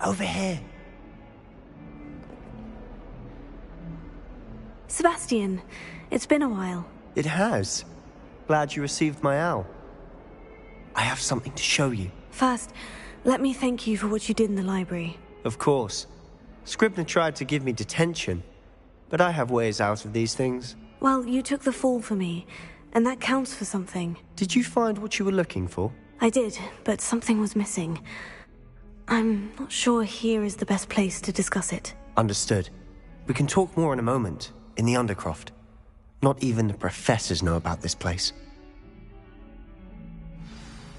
Over here. Sebastian, it's been a while. It has. Glad you received my owl. I have something to show you. First, let me thank you for what you did in the library. Of course. Scribner tried to give me detention, but I have ways out of these things. Well, you took the fall for me, and that counts for something. Did you find what you were looking for? I did, but something was missing. I'm not sure here is the best place to discuss it. Understood. We can talk more in a moment, in the Undercroft. Not even the professors know about this place.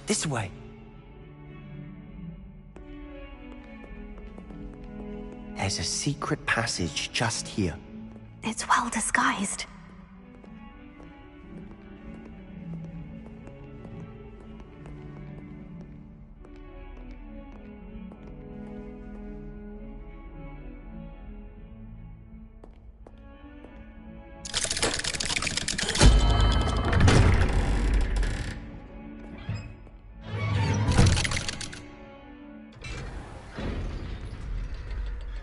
This way. There's a secret passage just here. It's well disguised.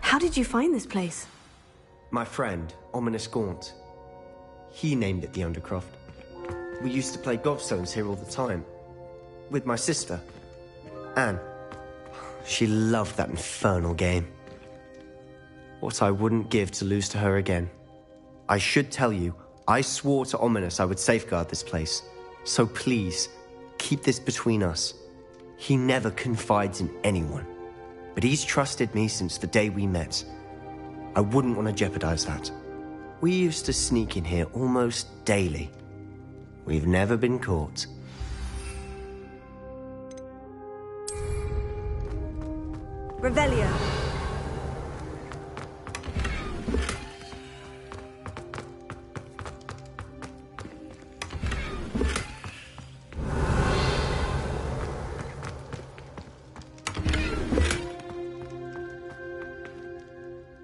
How did you find this place? My friend, Ominous Gaunt. He named it the Undercroft. We used to play gobstones here all the time. With my sister, Anne. She loved that infernal game. What I wouldn't give to lose to her again. I should tell you, I swore to Ominous I would safeguard this place. So please, keep this between us. He never confides in anyone. But he's trusted me since the day we met. I wouldn't want to jeopardize that. We used to sneak in here almost daily. We've never been caught. Revelio.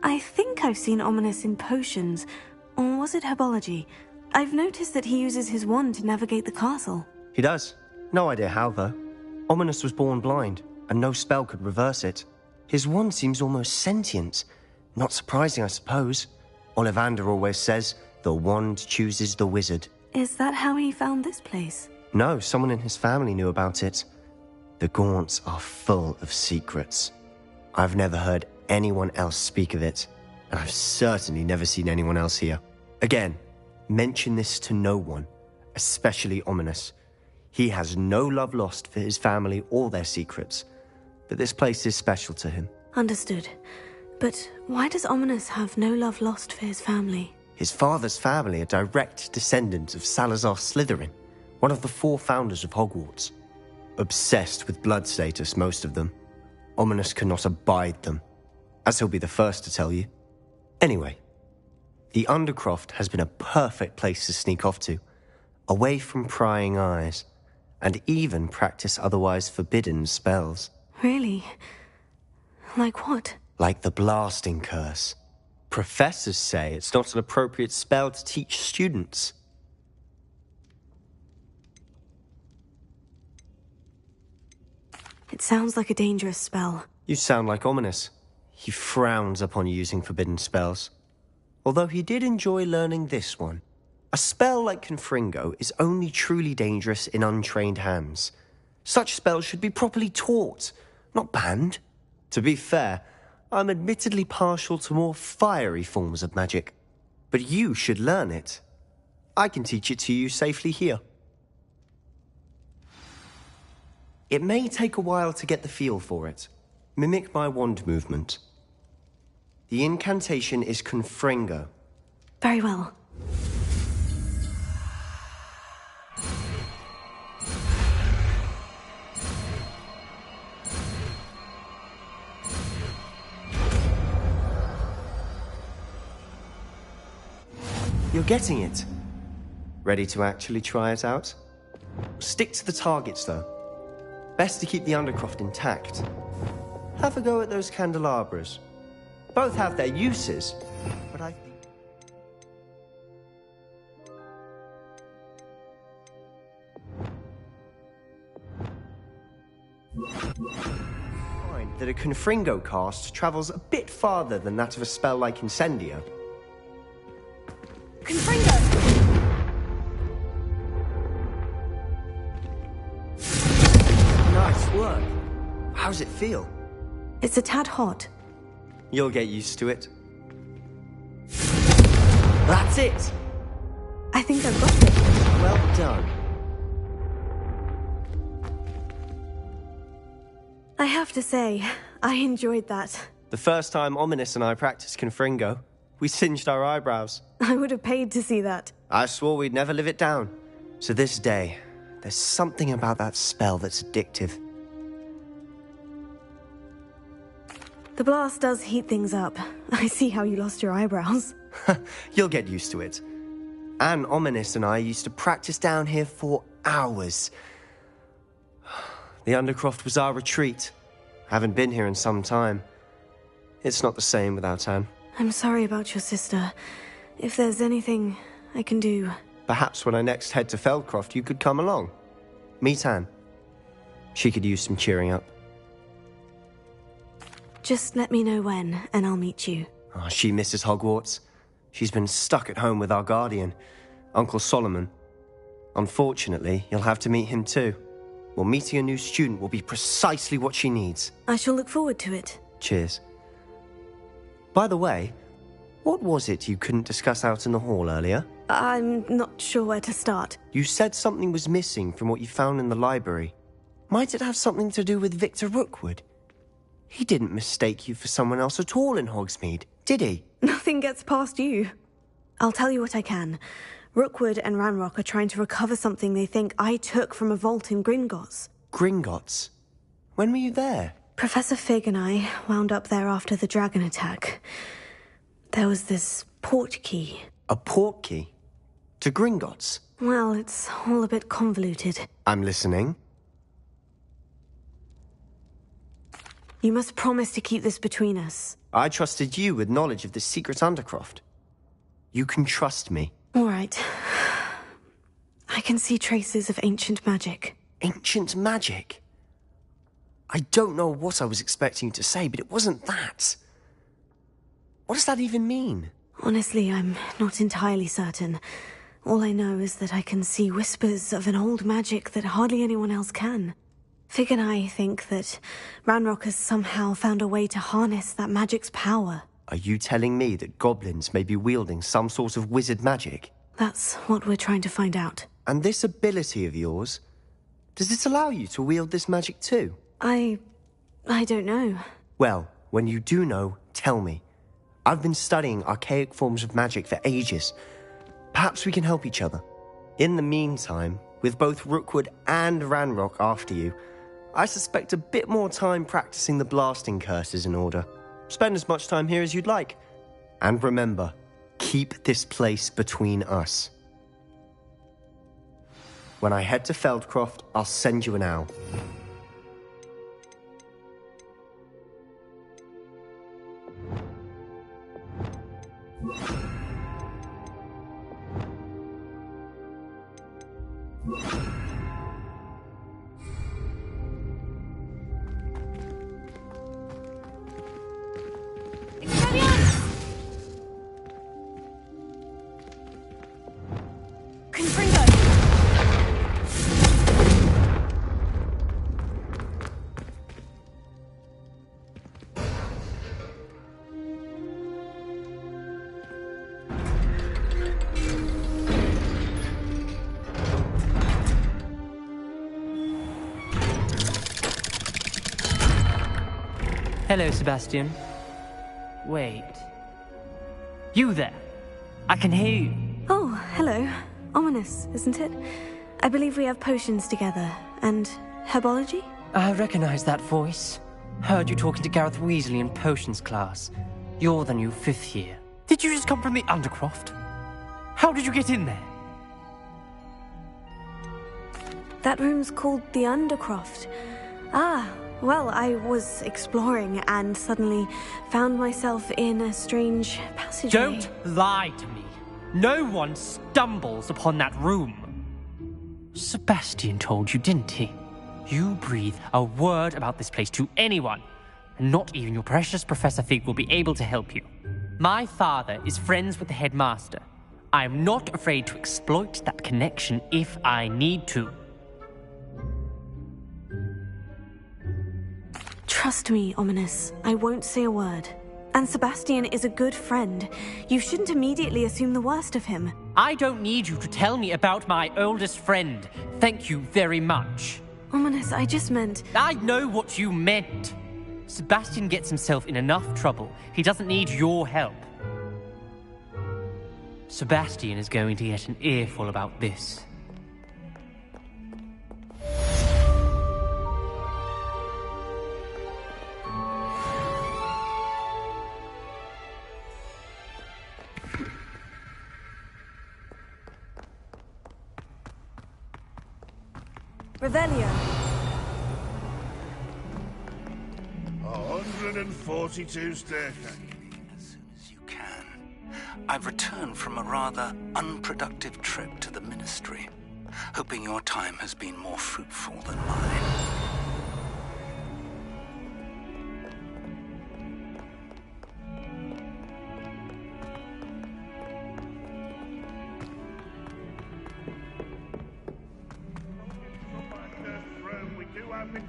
I think I've seen Ominous in potions, or was it herbology? I've noticed that he uses his wand to navigate the castle. He does. No idea how, though. Ominous was born blind, and no spell could reverse it. His wand seems almost sentient. Not surprising, I suppose. Ollivander always says, the wand chooses the wizard. Is that how he found this place? No, someone in his family knew about it. The Gaunts are full of secrets. I've never heard anyone else speak of it, and I've certainly never seen anyone else here. Again, mention this to no one, especially Ominous. He has no love lost for his family or their secrets, but this place is special to him. Understood. But why does Ominous have no love lost for his family? His father's family are direct descendants of Salazar Slytherin, one of the 4 founders of Hogwarts. Obsessed with blood status, most of them. Ominous cannot abide them, as he'll be the first to tell you. Anyway, the Undercroft has been a perfect place to sneak off to, away from prying eyes, and even practice otherwise forbidden spells. Really? Like what? Like the blasting curse. Professors say it's not an appropriate spell to teach students. It sounds like a dangerous spell. You sound like Ominous. He frowns upon using forbidden spells. Although he did enjoy learning this one. A spell like Confringo is only truly dangerous in untrained hands. Such spells should be properly taught, not banned. To be fair, I'm admittedly partial to more fiery forms of magic. But you should learn it. I can teach it to you safely here. It may take a while to get the feel for it. Mimic my wand movement. The incantation is Confringo. Very well. You're getting it. Ready to actually try it out? Stick to the targets, though. Best to keep the Undercroft intact. Have a go at those candelabras. Both have their uses, but I think... Fine, that a Confringo cast travels a bit farther than that of a spell like Incendio. Confringo! Nice work. How's it feel? It's a tad hot. You'll get used to it. That's it! I think I've got it. Well done. I have to say, I enjoyed that. The first time Ominous and I practiced Confringo, we singed our eyebrows. I would have paid to see that. I swore we'd never live it down. So this day, there's something about that spell that's addictive. The blast does heat things up. I see how you lost your eyebrows. You'll get used to it. Anne, Ominous and I used to practice down here for hours. The Undercroft was our retreat. Haven't been here in some time. It's not the same without Anne. I'm sorry about your sister. If there's anything I can do... Perhaps when I next head to Feldcroft, you could come along. Meet Anne. She could use some cheering up. Just let me know when, and I'll meet you. Oh, she misses Hogwarts. She's been stuck at home with our guardian, Uncle Solomon. Unfortunately, you'll have to meet him too. Well, meeting a new student will be precisely what she needs. I shall look forward to it. Cheers. By the way, what was it you couldn't discuss out in the hall earlier? I'm not sure where to start. You said something was missing from what you found in the library. Might it have something to do with Victor Rookwood? He didn't mistake you for someone else at all in Hogsmeade, did he? Nothing gets past you. I'll tell you what I can. Rookwood and Ranrock are trying to recover something they think I took from a vault in Gringotts. Gringotts? When were you there? Professor Fig and I wound up there after the dragon attack. There was this port key. A port key? To Gringotts? Well, it's all a bit convoluted. I'm listening. You must promise to keep this between us. I trusted you with knowledge of the secret Undercroft. You can trust me. All right. I can see traces of ancient magic. Ancient magic? I don't know what I was expecting you to say, but it wasn't that. What does that even mean? Honestly, I'm not entirely certain. All I know is that I can see whispers of an old magic that hardly anyone else can. Fig and I think that Ranrock has somehow found a way to harness that magic's power. Are you telling me that goblins may be wielding some sort of wizard magic? That's what we're trying to find out. And this ability of yours, does it allow you to wield this magic too? I don't know. Well, when you do know, tell me. I've been studying archaic forms of magic for ages. Perhaps we can help each other. In the meantime, with both Rookwood and Ranrock after you, I suspect a bit more time practicing the blasting curse is in order. Spend as much time here as you'd like. And remember, keep this place between us. When I head to Feldcroft, I'll send you an owl. Hello, Sebastian. Wait. You there? I can hear you. Oh, hello. Ominous, isn't it? I believe we have potions together. And herbology? I recognize that voice. Heard you talking to Gareth Weasley in potions class. You're the new 5th year. Did you just come from the Undercroft? How did you get in there? That room's called the Undercroft. Ah, well, I was exploring and suddenly found myself in a strange passageway. Don't lie to me. No one stumbles upon that room. Sebastian told you, didn't he? You breathe a word about this place to anyone, and not even your precious Professor Fig will be able to help you. My father is friends with the headmaster. I am not afraid to exploit that connection if I need to. Trust me, Ominous. I won't say a word. And Sebastian is a good friend. You shouldn't immediately assume the worst of him. I don't need you to tell me about my oldest friend. Thank you very much. Ominous, I just meant... I know what you meant. Sebastian gets himself in enough trouble. He doesn't need your help. Sebastian is going to get an earful about this. Revelio. 142 staircases. As soon as you can. I've returned from a rather unproductive trip to the Ministry, hoping your time has been more fruitful than mine. We do have the queue.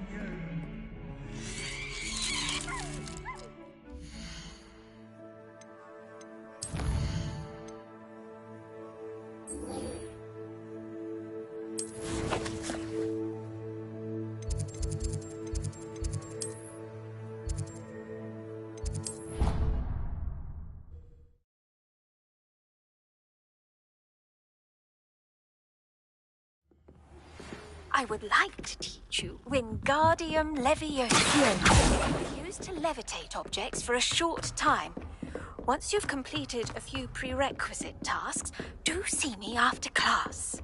I would like to teach you Wingardium Leviosa, used to levitate objects for a short time. Once you've completed a few prerequisite tasks, do see me after class.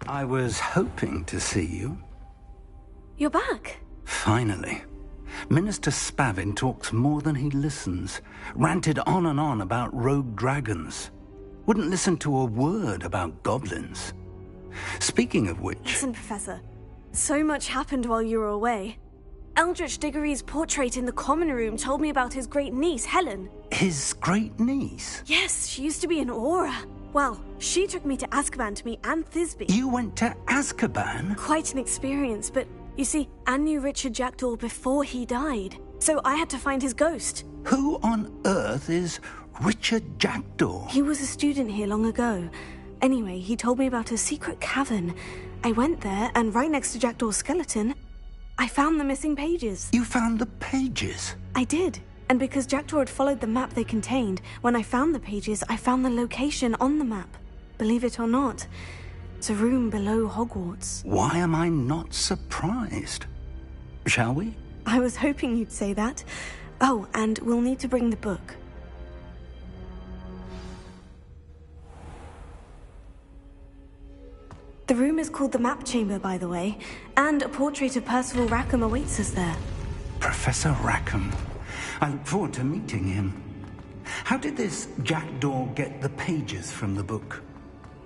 I was hoping to see you. You're back. Finally. Minister Spavin talks more than he listens. Ranted on and on about rogue dragons. Wouldn't listen to a word about goblins. Speaking of which... Listen, Professor. So much happened while you were away. Eldritch Diggory's portrait in the common room told me about his great niece, Helen. His great niece? Yes, she used to be an Aura. Well, she took me to Azkaban to meet Anne Thisbe. You went to Azkaban? Quite an experience, but you see, Anne knew Richard Jackdaw before he died. So I had to find his ghost. Who on earth is Richard Jackdaw? He was a student here long ago. Anyway, he told me about a secret cavern. I went there, and right next to Jackdaw's skeleton, I found the missing pages. You found the pages? I did. And because Jackdaw had followed the map they contained, when I found the pages, I found the location on the map. Believe it or not, it's a room below Hogwarts. Why am I not surprised? Shall we? I was hoping you'd say that. Oh, and we'll need to bring the book. The room is called the Map Chamber, by the way, and a portrait of Percival Rackham awaits us there. Professor Rackham. I look forward to meeting him. How did this Jackdaw get the pages from the book?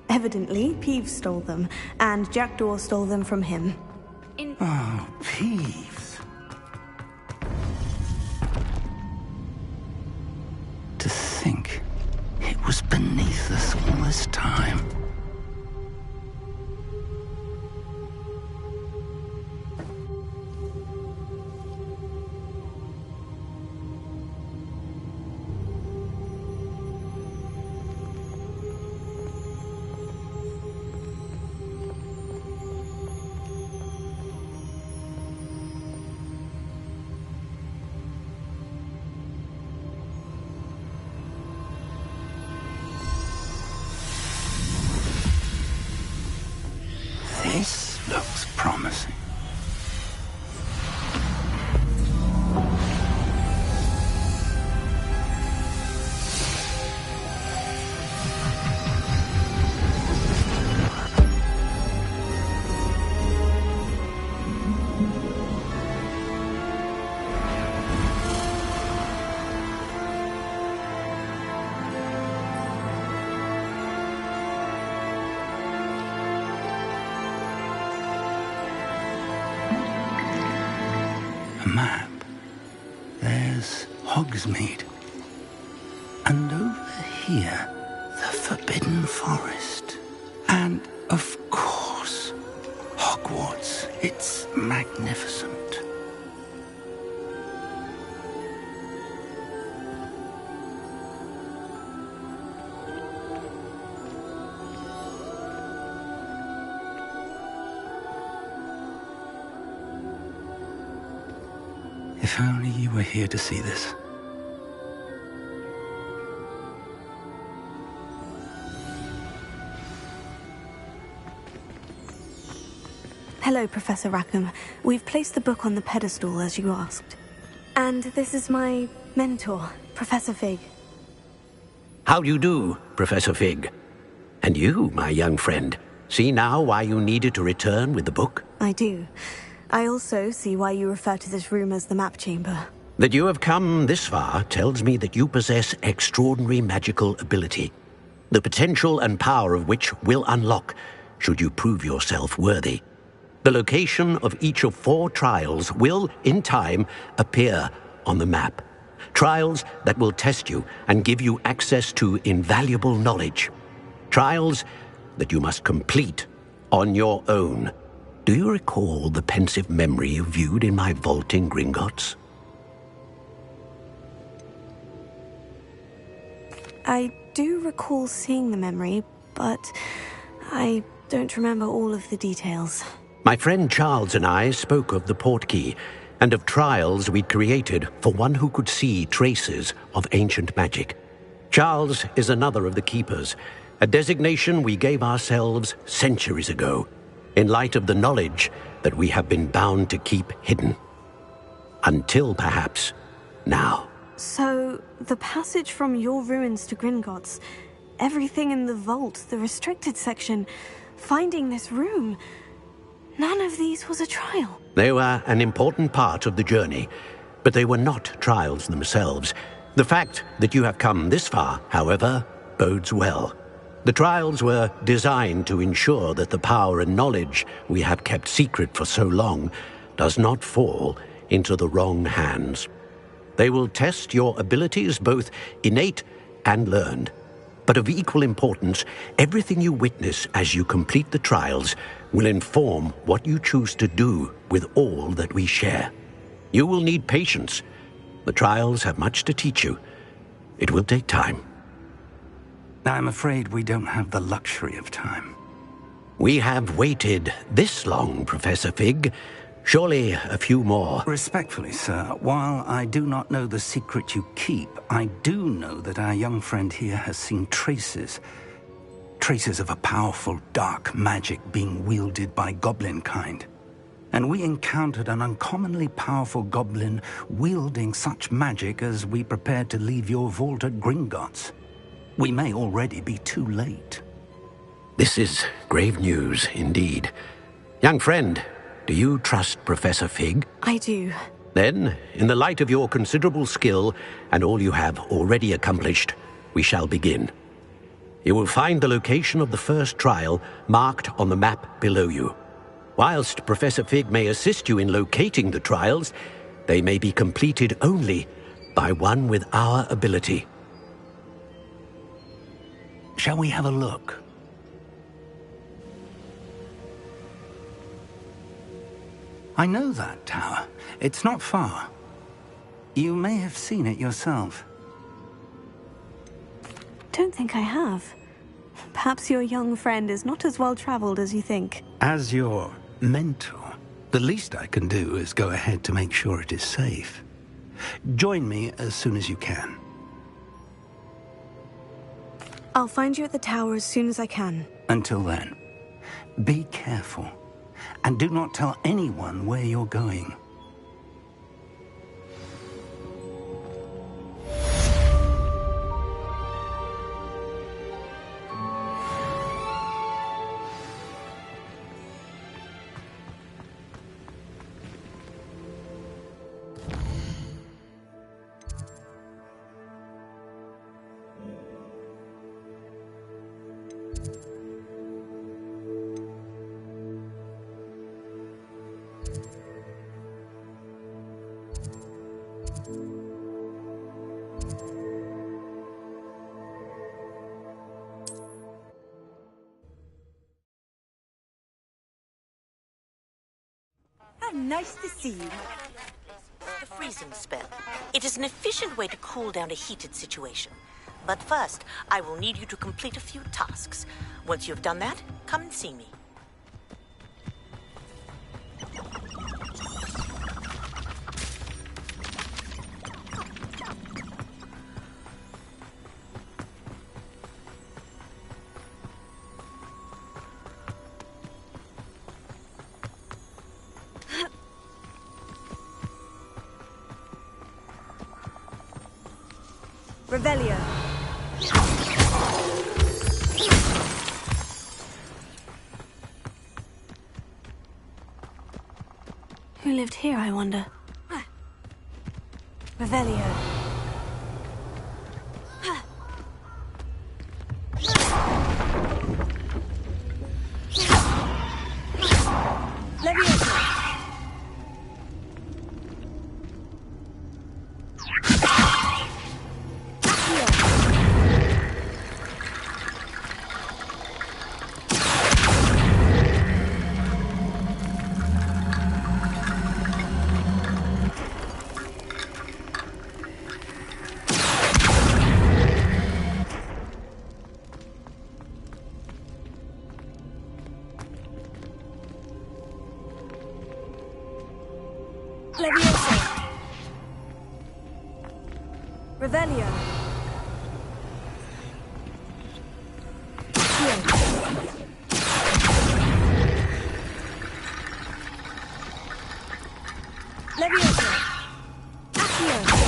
Evidently, Peeves stole them, and Jackdaw stole them from him. Oh, Peeves. To think it was beneath us all this time. This looks promising. Hogsmeade. And over here, the Forbidden Forest. And, of course, Hogwarts. It's magnificent. If only you were here to see this. Hello, Professor Rackham. We've placed the book on the pedestal as you asked. And this is my mentor, Professor Fig. How do you do, Professor Fig? And you, my young friend, see now why you needed to return with the book? I do. I also see why you refer to this room as the map chamber. That you have come this far tells me that you possess extraordinary magical ability, the potential and power of which will unlock should you prove yourself worthy. The location of each of 4 trials will, in time, appear on the map. Trials that will test you and give you access to invaluable knowledge. Trials that you must complete on your own. Do you recall the pensive memory you viewed in my vault in Gringotts? I do recall seeing the memory, but I don't remember all of the details. My friend Charles and I spoke of the portkey and of trials we'd created for one who could see traces of ancient magic. Charles is another of the keepers, a designation we gave ourselves centuries ago, in light of the knowledge that we have been bound to keep hidden. Until perhaps now. So, the passage from your ruins to Gringotts, everything in the vault, the restricted section, finding this room, none of these was a trial. They were an important part of the journey, but they were not trials themselves. The fact that you have come this far, however, bodes well. The trials were designed to ensure that the power and knowledge we have kept secret for so long does not fall into the wrong hands. They will test your abilities, both innate and learned. But of equal importance, everything you witness as you complete the trials will inform what you choose to do with all that we share. You will need patience. The trials have much to teach you. It will take time. I'm afraid we don't have the luxury of time. We have waited this long, Professor Fig. Surely a few more. Respectfully, sir, while I do not know the secret you keep, I do know that our young friend here has seen traces of a powerful dark magic being wielded by goblin kind. And we encountered an uncommonly powerful goblin wielding such magic as we prepared to leave your vault at Gringotts. We may already be too late. This is grave news indeed. Young friend, do you trust Professor Fig? I do. Then, in the light of your considerable skill and all you have already accomplished, we shall begin. You will find the location of the first trial marked on the map below you. Whilst Professor Fig may assist you in locating the trials, they may be completed only by one with our ability. Shall we have a look? I know that tower. It's not far. You may have seen it yourself. Don't think I have. Perhaps your young friend is not as well-traveled as you think. As your mentor, the least I can do is go ahead to make sure it is safe. Join me as soon as you can. I'll find you at the tower as soon as I can. Until then, be careful. And do not tell anyone where you're going. Nice to see you. The freezing spell. It is an efficient way to cool down a heated situation. But first, I will need you to complete a few tasks. Once you've done that, come and see me. Revelio. Who lived here, I wonder? Revelio. Leviosa. Leviosa. Revelio. Leviosa. Accio.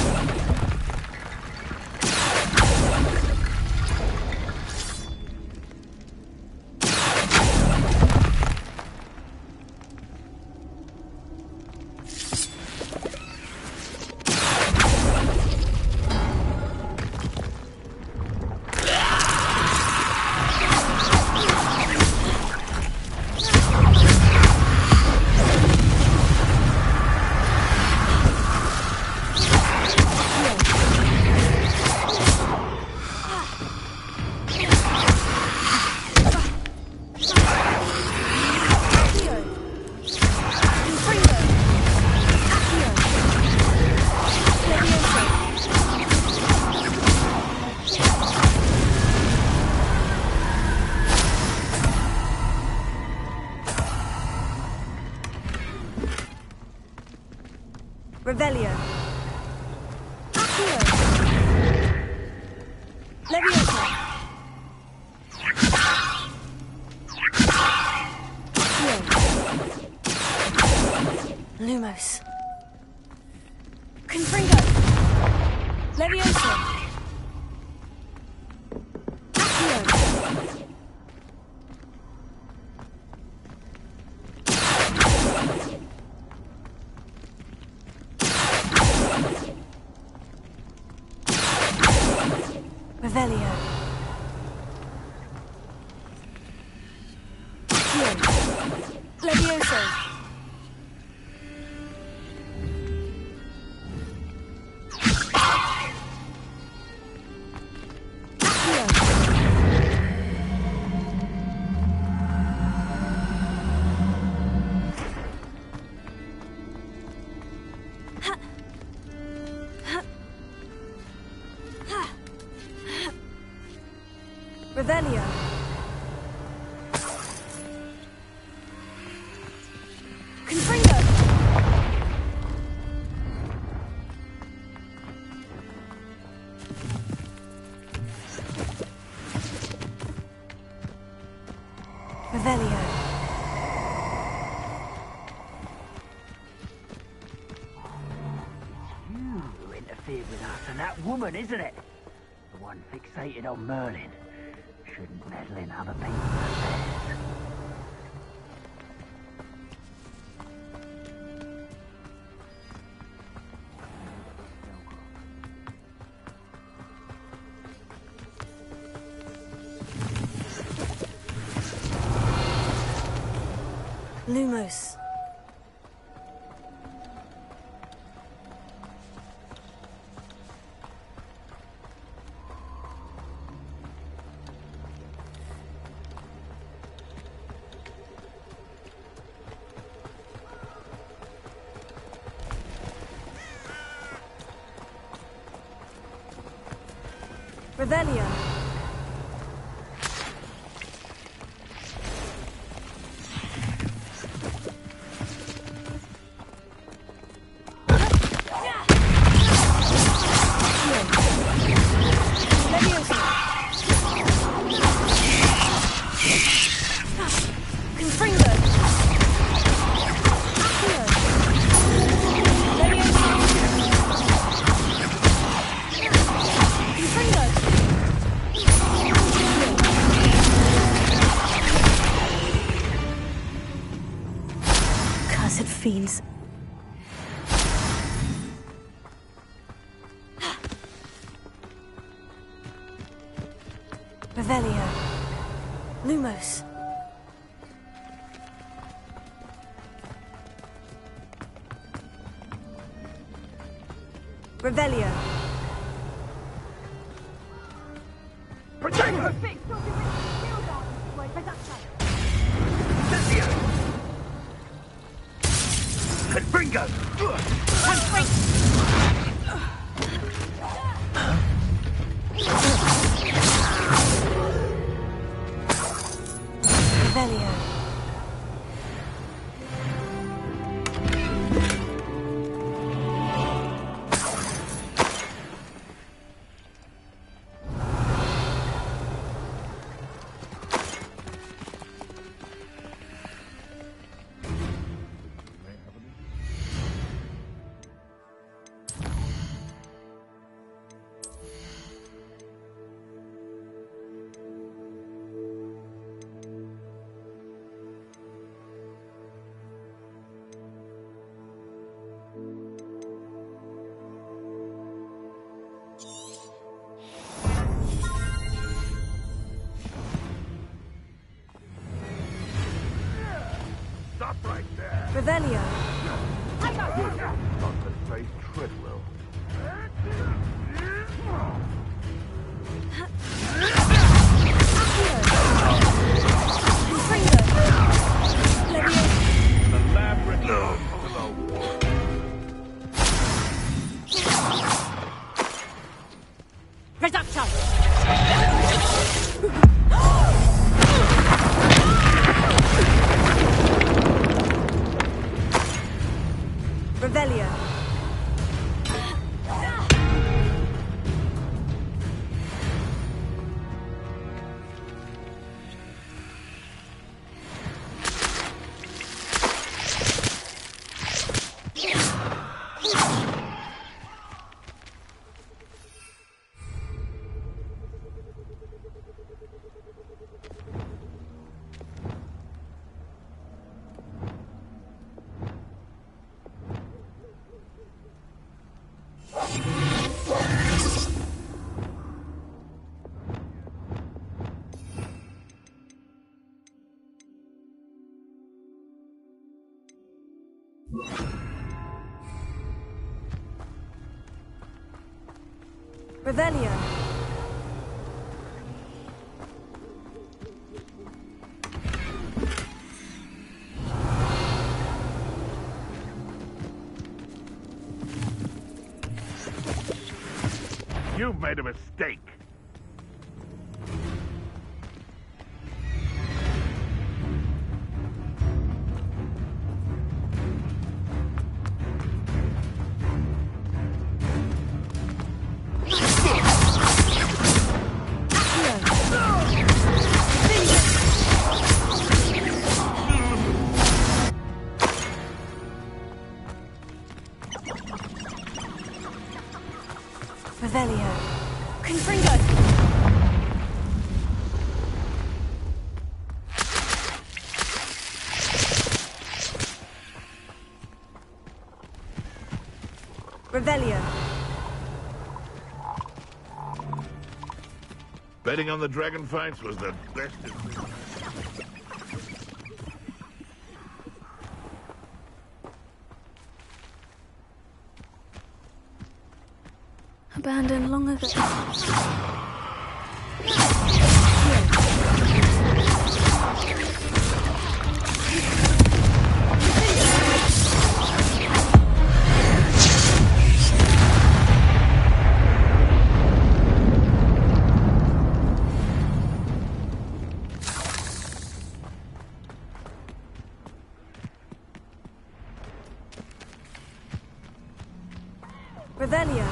Revelio. Accio. Leviosa. Lumos. Confringo. Leviosa. Accio. Revelio. Accio. Leviosa. Revelio. Confringo. Revelio. You interfered with us and that woman, isn't it? The one fixated on Merlin. Shouldn't meddle in other people's affairs. Lumos. Revelio. Fiends. Revelio. Lumos. Revelio. Protect her! Confringo! Revelio. Stop right there. Revelio. Not to face Treadwell. The lab returns to the war. Reducto. Revelio. Revelio. You've made a mistake. Revelio. Confringo. Revelio. Betting on the dragon fights was the best. Abandoned long ago. Revelio.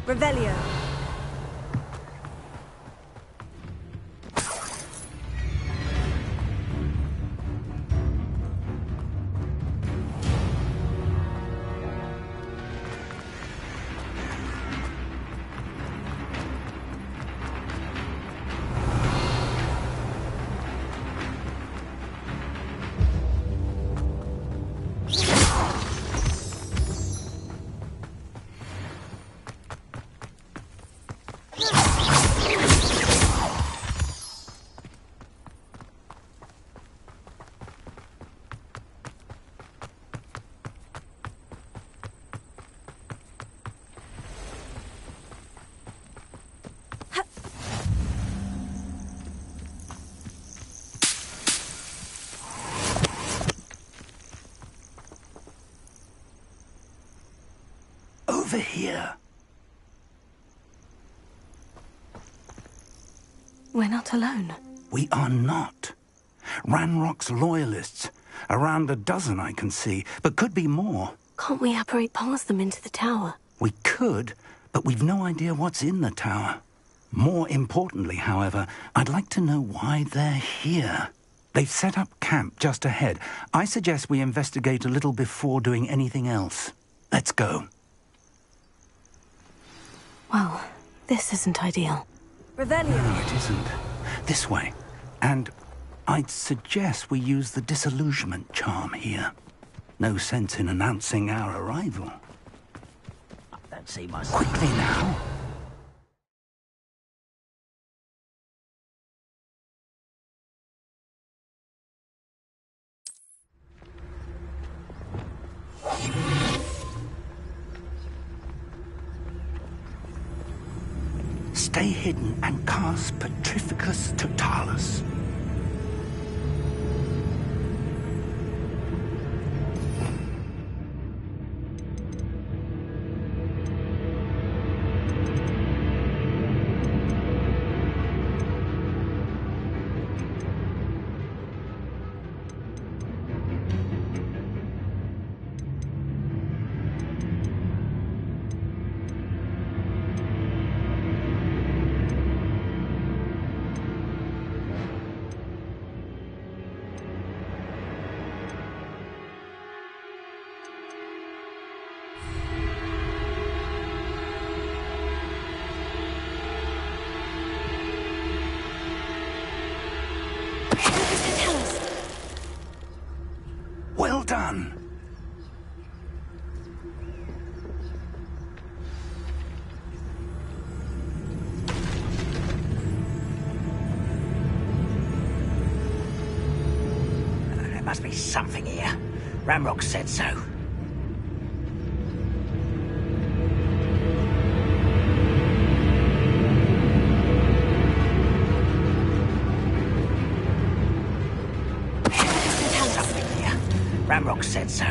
Revelio. Over here. We're not alone. We are not. Ranrock's loyalists. Around a dozen I can see, but could be more. Can't we apparate past them into the tower? We could, but we've no idea what's in the tower. More importantly, however, I'd like to know why they're here. They've set up camp just ahead. I suggest we investigate a little before doing anything else. Let's go. Well, this isn't ideal. Revelio. No, it isn't. This way. And I'd suggest we use the disillusionment charm here. No sense in announcing our arrival. I don't see myself. Quickly now. Stay hidden and cast Pt.5 Totalis. Well done. There must be something here. Ranrock said so. Ranrock said so.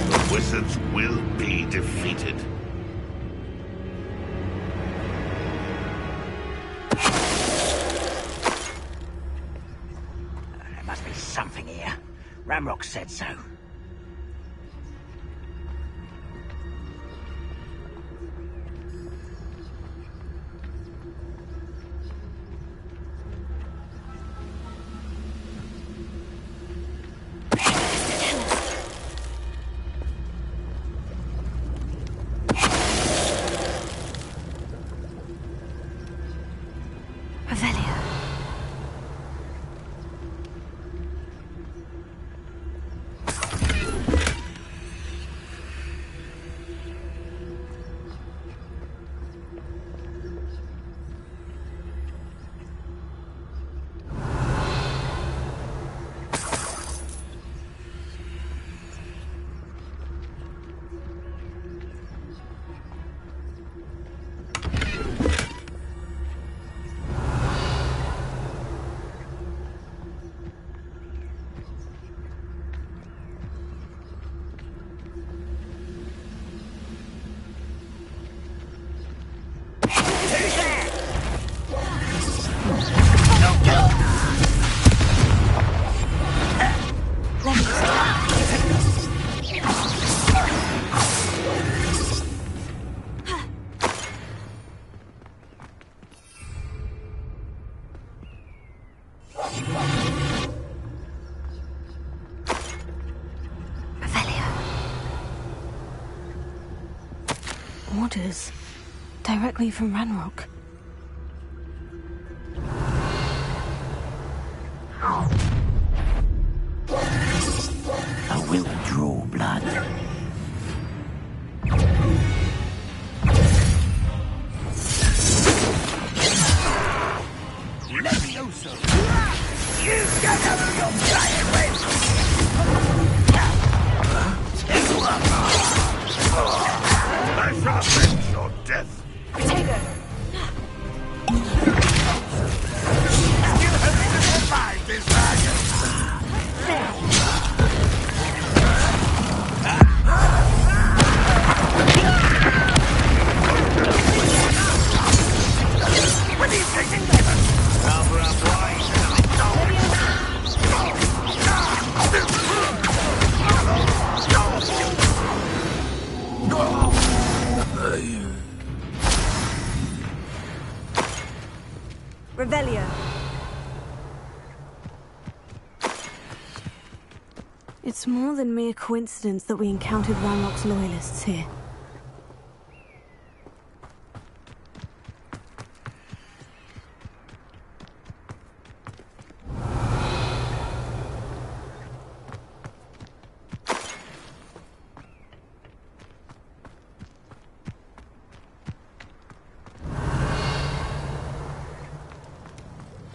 The wizards will be defeated. There must be something here. Ranrock said so. Orders. Directly from Ranrock. I will draw blood. Leviosa! You get out of your giant way! I shall avenge your death. Potato! You have survived this dragon. What are you taking weapons? Cover up wide. Revelio. It's more than mere coincidence that we encountered Ranrock's loyalists here.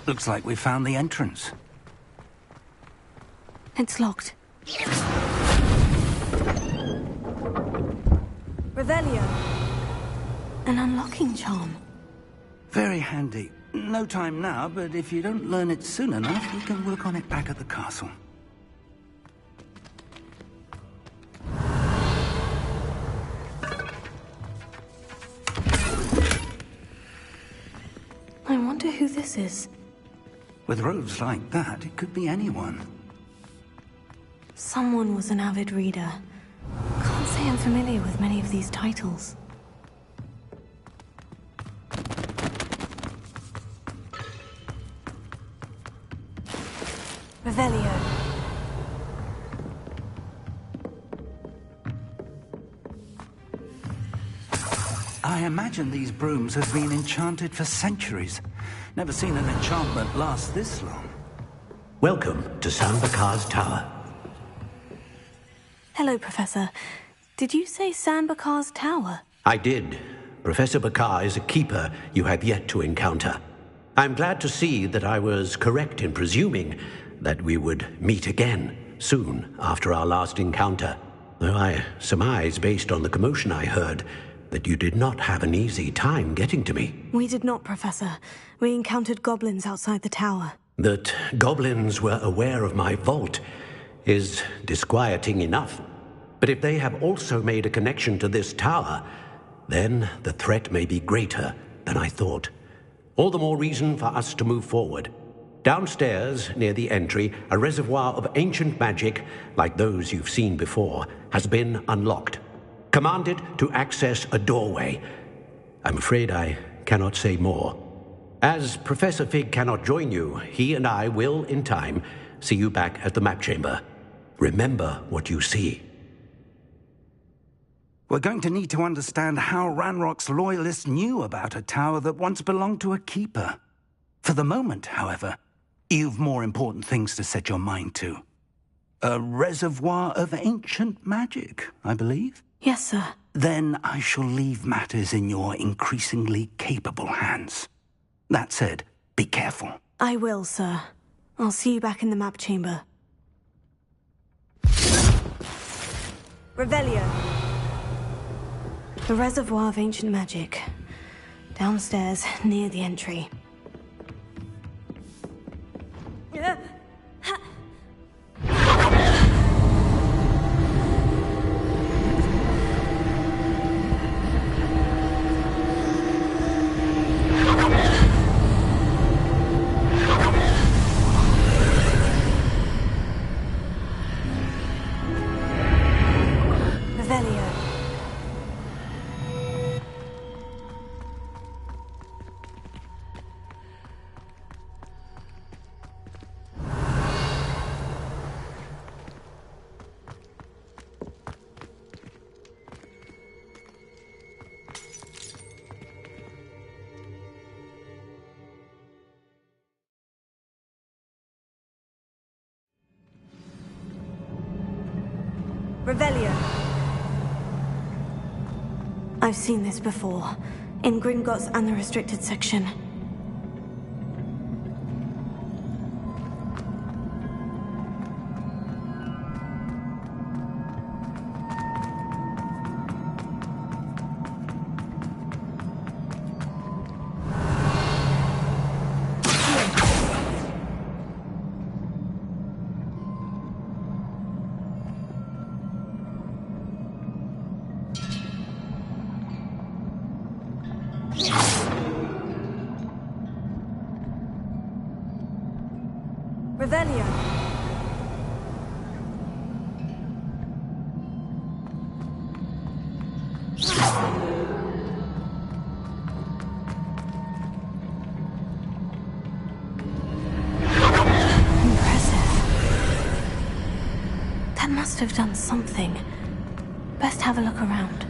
Looks like we found the entrance. It's locked. Revelio. An unlocking charm. Very handy. No time now, but if you don't learn it soon enough, we can work on it back at the castle. I wonder who this is. With robes like that, it could be anyone. Someone was an avid reader. Can't say I'm familiar with many of these titles. Revelio. I imagine these brooms have been enchanted for centuries. Never seen an enchantment last this long. Welcome to Sanbakar's Tower. Hello, Professor. Did you say Sanbakar's Tower? I did. Professor Bakar is a keeper you have yet to encounter. I'm glad to see that I was correct in presuming that we would meet again soon after our last encounter. Though I surmise, based on the commotion I heard, that you did not have an easy time getting to me. We did not, Professor. We encountered goblins outside the tower. That goblins were aware of my vault is disquieting enough. But if they have also made a connection to this tower, then the threat may be greater than I thought. All the more reason for us to move forward. Downstairs, near the entry, a reservoir of ancient magic, like those you've seen before, has been unlocked. Commanded to access a doorway. I'm afraid I cannot say more. As Professor Fig cannot join you, he and I will, in time, see you back at the map chamber. Remember what you see. We're going to need to understand how Ranrock's loyalists knew about a tower that once belonged to a keeper. For the moment, however, you've more important things to set your mind to. A reservoir of ancient magic, I believe? Yes, sir. Then I shall leave matters in your increasingly capable hands. That said, be careful. I will, sir. I'll see you back in the map chamber. Revelio. The reservoir of ancient magic. Downstairs, near the entry. Revelio. I've seen this before, in Gringotts and the restricted section. Revelio. That must have done something. Best have a look around.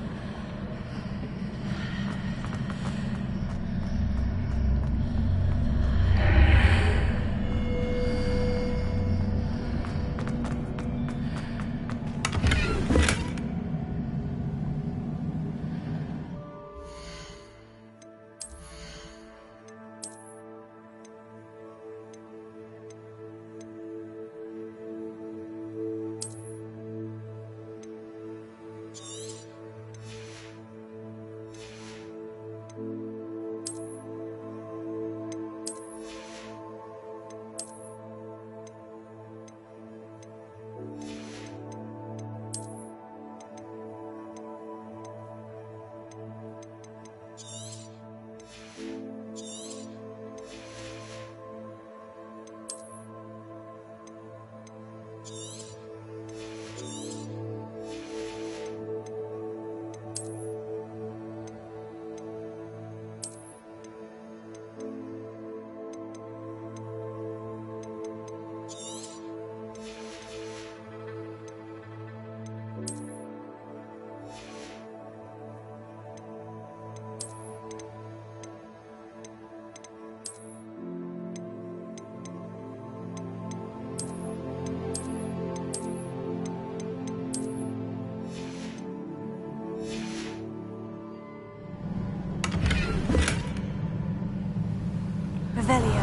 Revelio.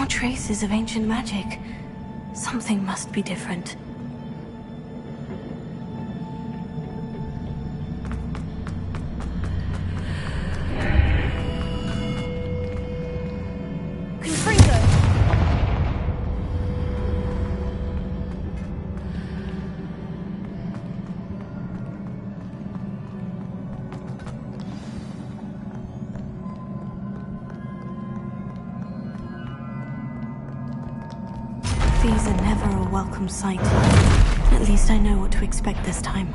Traces of ancient magic. Something must be different. These are never a welcome sight. At least I know what to expect this time.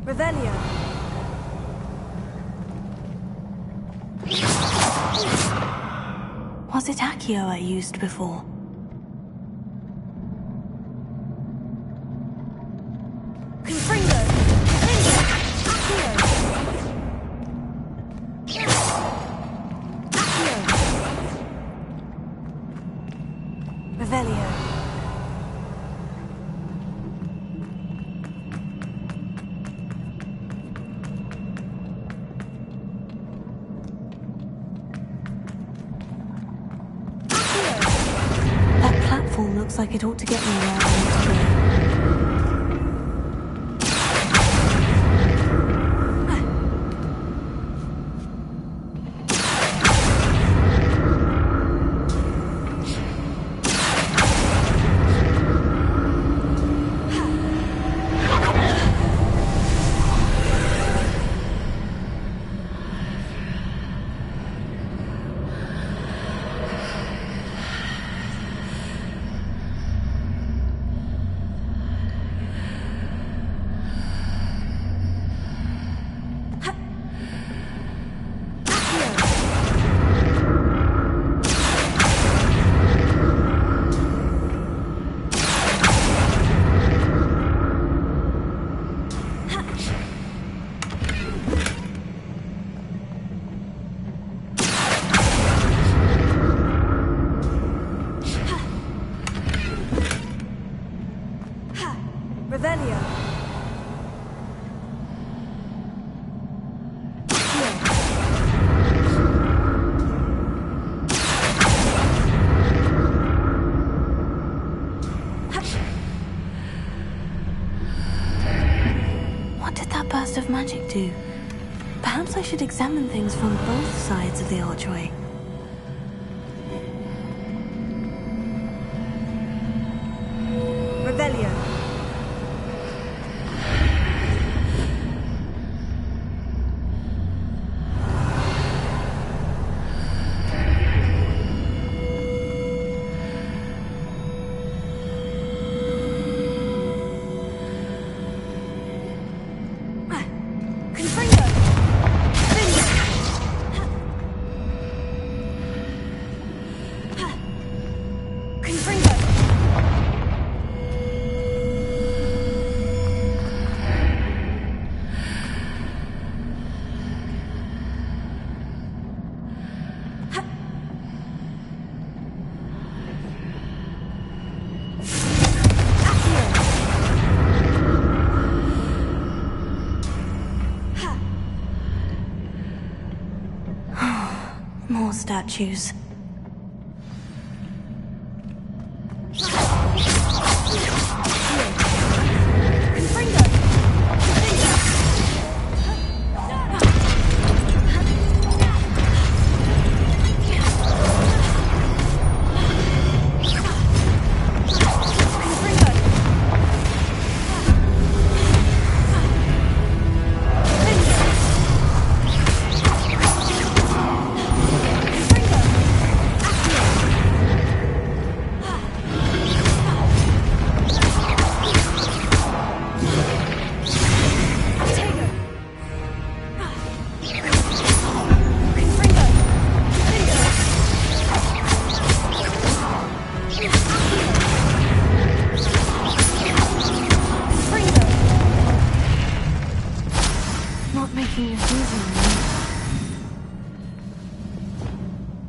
Revelio. Was it Accio I used before? Confringo. Accio. Revelio. That platform looks like it ought to get me where I need to go. Revelio. What did that burst of magic do? Perhaps I should examine things from both sides of the archway. Revelio. Confringo. Confringo. More statues.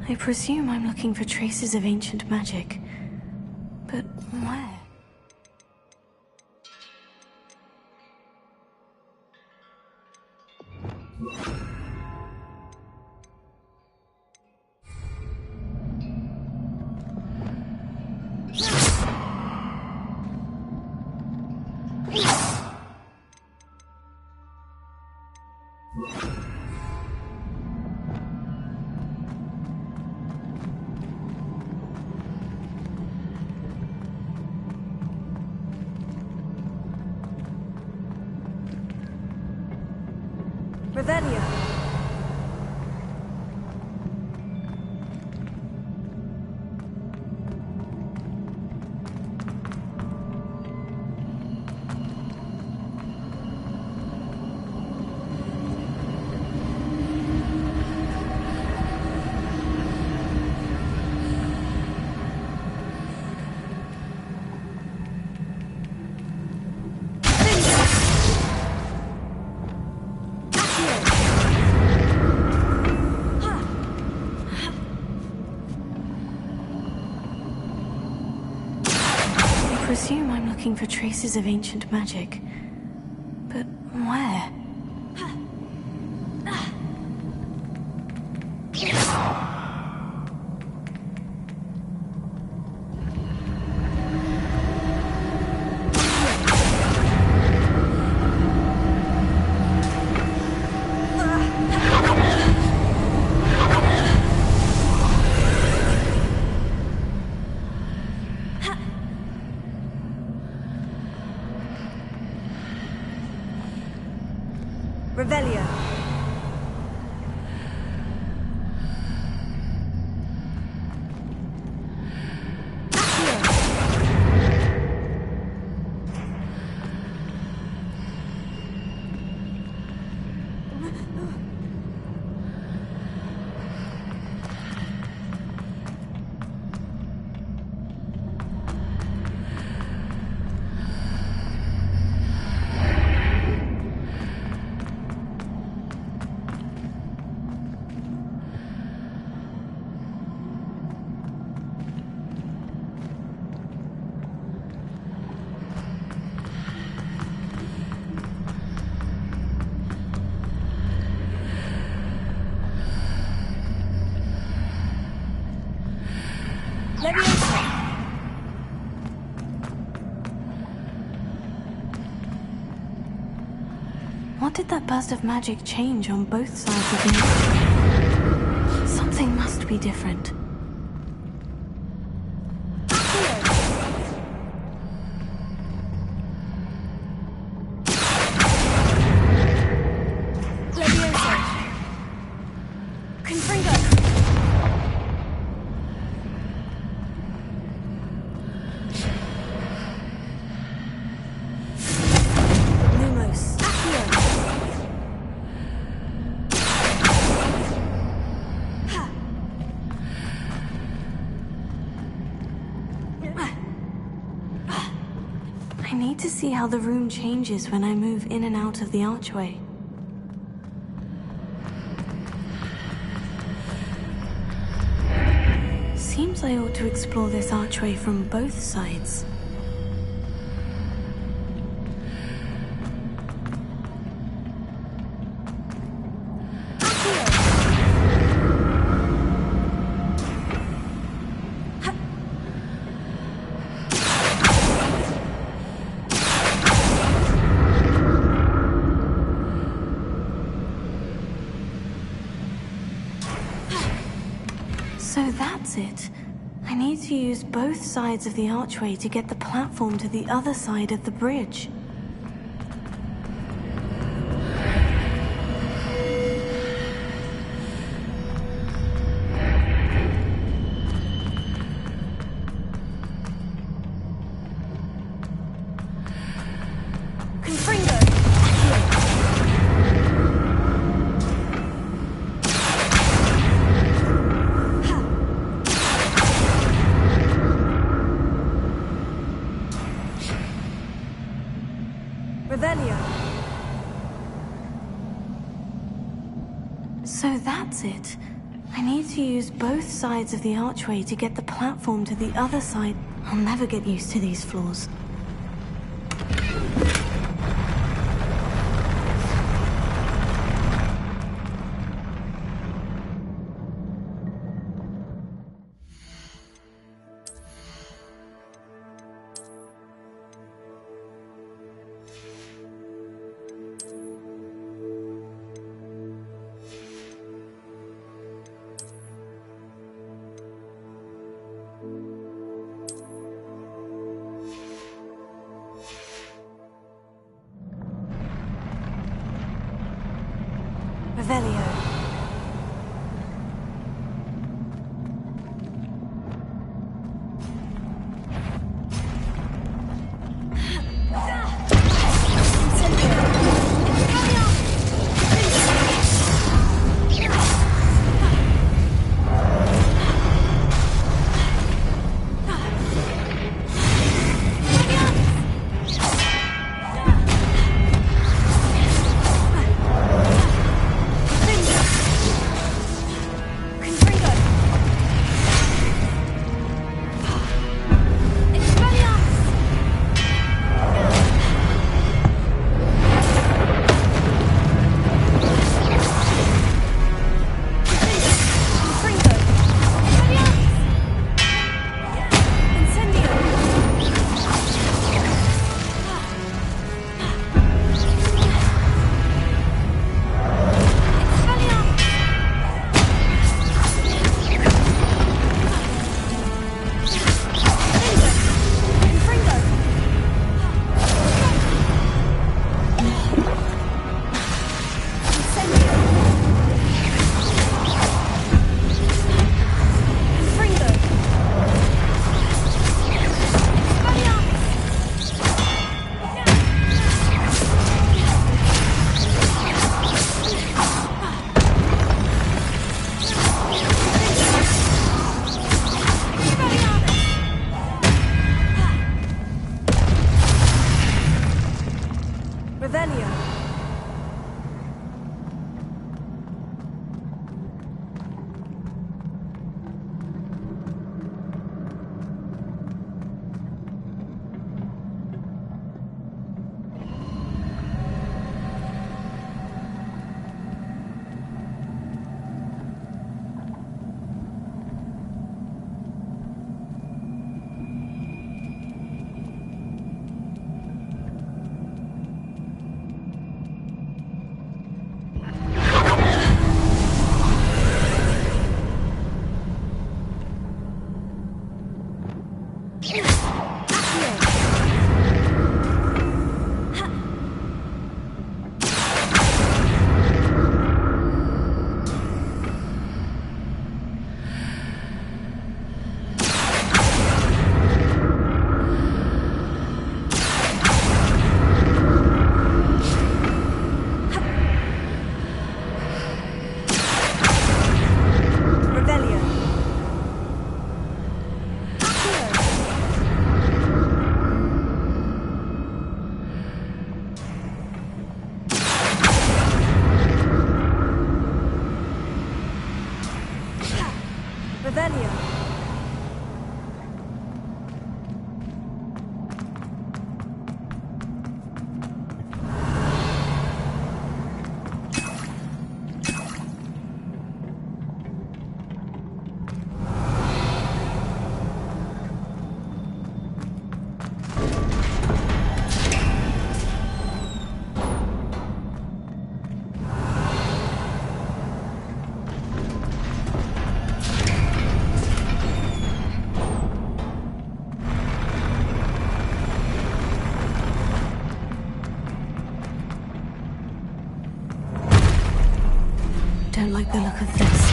I presume I'm looking for traces of ancient magic. But where? Revelio. looking for traces of ancient magic. But where? Revelio. What did that burst of magic change on both sides of the... Something must be different. I need to see how the room changes when I move in and out of the archway. Seems I ought to explore this archway from both sides. So that's it. I need to use both sides of the archway to get the platform to the other side of the bridge. So that's it. I need to use both sides of the archway to get the platform to the other side. I'll never get used to these floors. Revelio. Finger! Revelio. Don't like the look of this.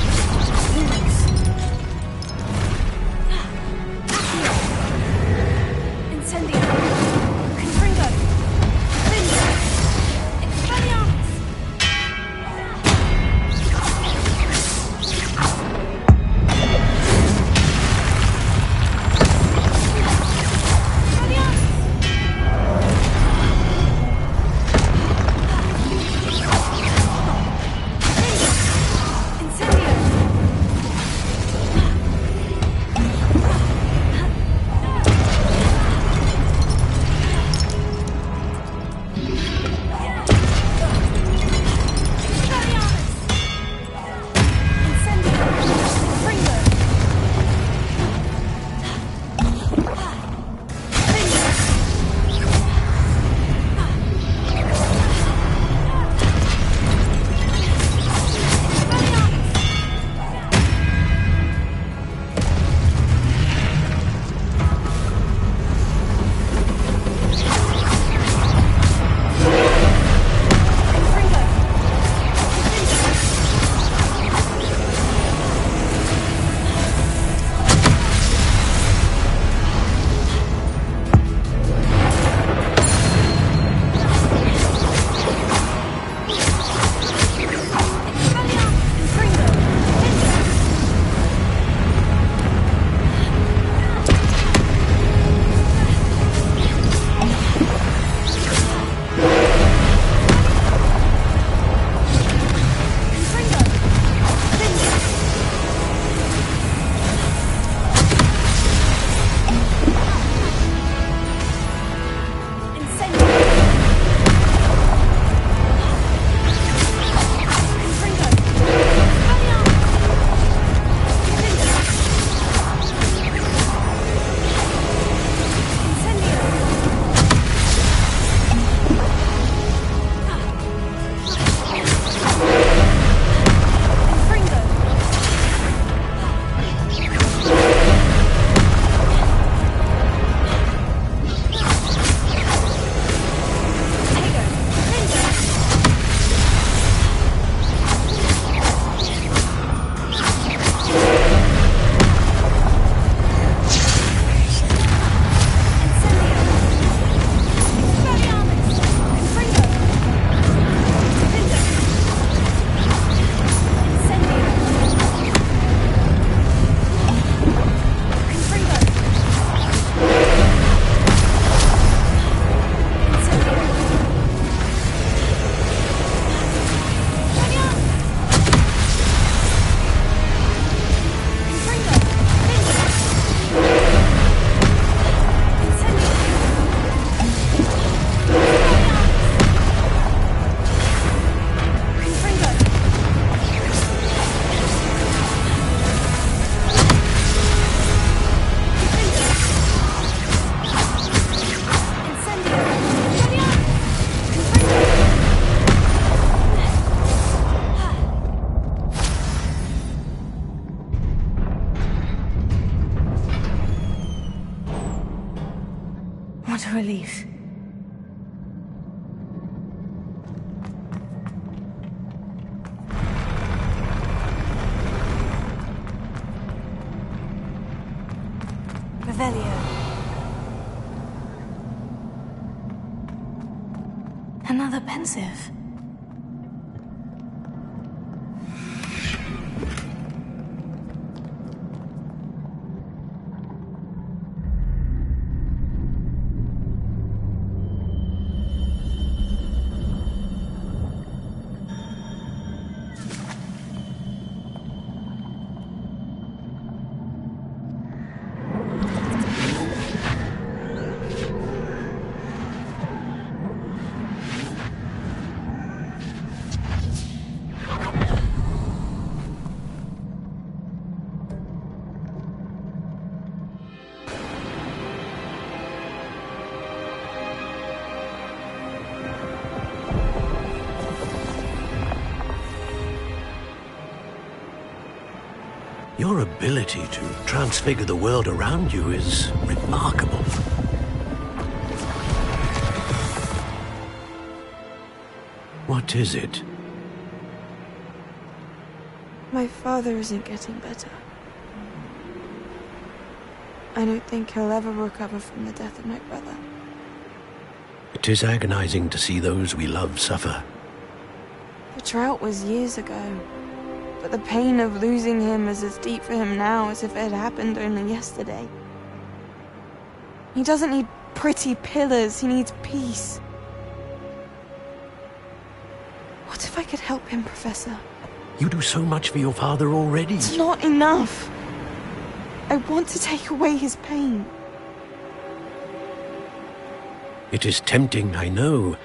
Incendio. Confringo. Linda. Expelliarmus. Incendio. relief. Revelio. Another pensive. Your ability to transfigure the world around you is remarkable. What is it? My father isn't getting better. I don't think he'll ever recover from the death of my brother. It is agonizing to see those we love suffer. The drought was years ago, but the pain of losing him is as deep for him now as if it had happened only yesterday. He doesn't need pretty pillars, he needs peace. What if I could help him, Professor? You do so much for your father already. It's not enough. I want to take away his pain. It is tempting, I know,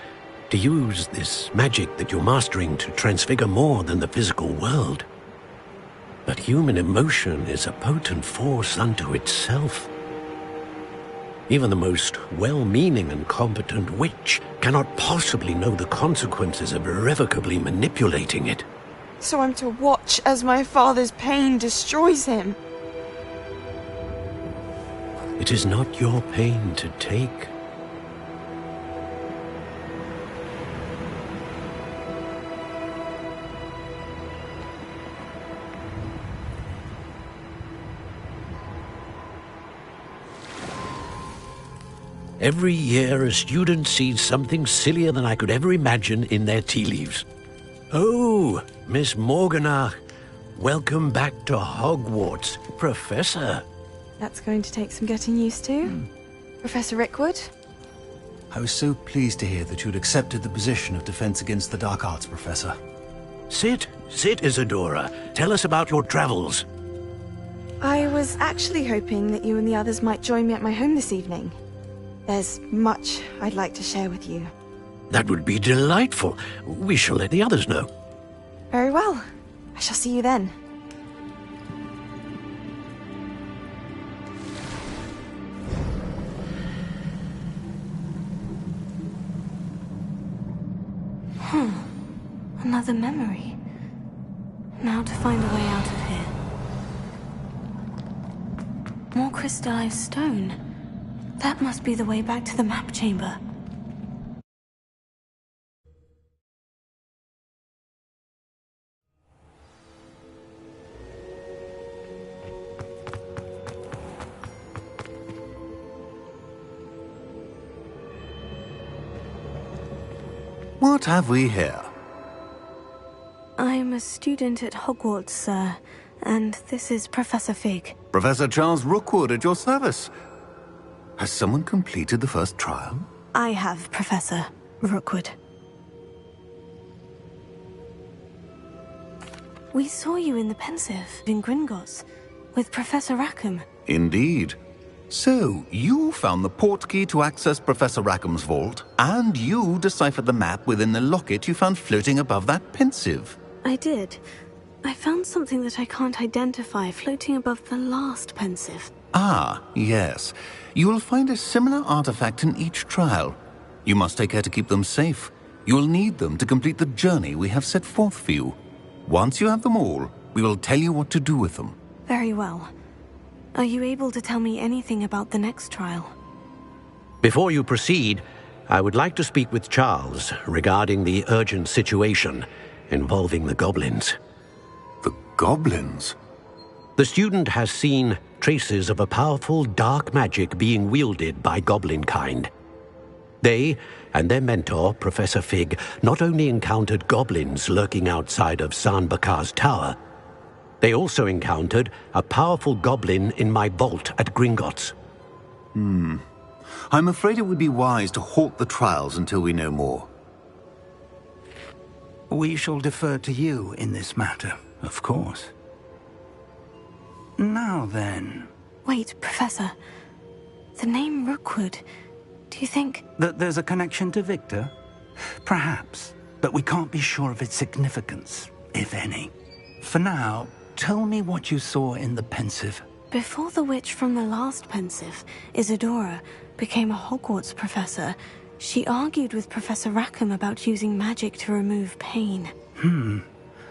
to use this magic that you're mastering to transfigure more than the physical world. But human emotion is a potent force unto itself. Even the most well-meaning and competent witch cannot possibly know the consequences of irrevocably manipulating it. So I'm to watch as my father's pain destroys him. It is not your pain to take. Every year, a student sees something sillier than I could ever imagine in their tea leaves. Oh, Miss Morganach, welcome back to Hogwarts, Professor. That's going to take some getting used to. Professor Rickwood? I was so pleased to hear that you'd accepted the position of Defense Against the Dark Arts, Professor. Sit, Isadora. Tell us about your travels. I was actually hoping that you and the others might join me at my home this evening. There's much I'd like to share with you. That would be delightful. We shall let the others know. Very well. I shall see you then. Another memory. Now to find a way out of here. More crystallized stone. That must be the way back to the map chamber. What have we here? I'm a student at Hogwarts, sir, and this is Professor Fig. Professor Charles Rookwood at your service. Has someone completed the first trial? I have, Professor Rookwood. We saw you in the Pensive in Gringotts with Professor Rackham. Indeed. So, you found the portkey to access Professor Rackham's vault, and you deciphered the map within the locket you found floating above that Pensive. I did. I found something that I can't identify floating above the last Pensive. Ah, yes. You will find a similar artifact in each trial. You must take care to keep them safe. You will need them to complete the journey we have set forth for you. Once you have them all, we will tell you what to do with them. Very well. Are you able to tell me anything about the next trial? Before you proceed, I would like to speak with Charles regarding the urgent situation involving the goblins. The goblins? The student has seen traces of a powerful dark magic being wielded by goblin kind. They and their mentor, Professor Fig, not only encountered goblins lurking outside of San Bakar's tower, they also encountered a powerful goblin in my vault at Gringotts. I'm afraid it would be wise to halt the trials until we know more. We shall defer to you in this matter, of course. Now then... Wait, Professor. The name Rookwood, do you think... That there's a connection to Victor? Perhaps, but we can't be sure of its significance, if any. For now, tell me what you saw in the Pensive. Before the witch from the last Pensive, Isadora, became a Hogwarts professor, she argued with Professor Rackham about using magic to remove pain.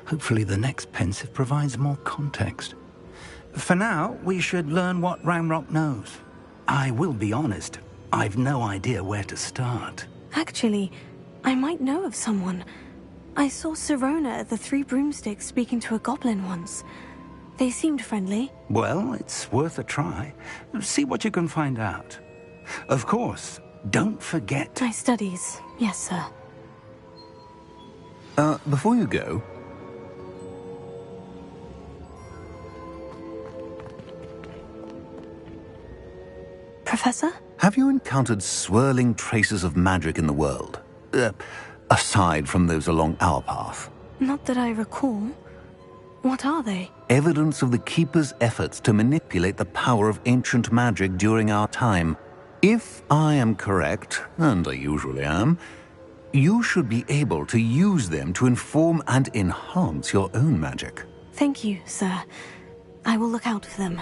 Hopefully the next Pensive provides more context. For now, we should learn what Ranrock knows. I will be honest, I've no idea where to start. Actually, I might know of someone. I saw Sirona at the Three Broomsticks speaking to a goblin once. They seemed friendly. Well, it's worth a try. See what you can find out. Of course, don't forget... My studies, yes, sir. Before you go... Professor? Have you encountered swirling traces of magic in the world? Aside from those along our path? Not that I recall. What are they? Evidence of the Keeper's efforts to manipulate the power of ancient magic during our time. If I am correct, and I usually am, you should be able to use them to inform and enhance your own magic. Thank you, sir. I will look out for them.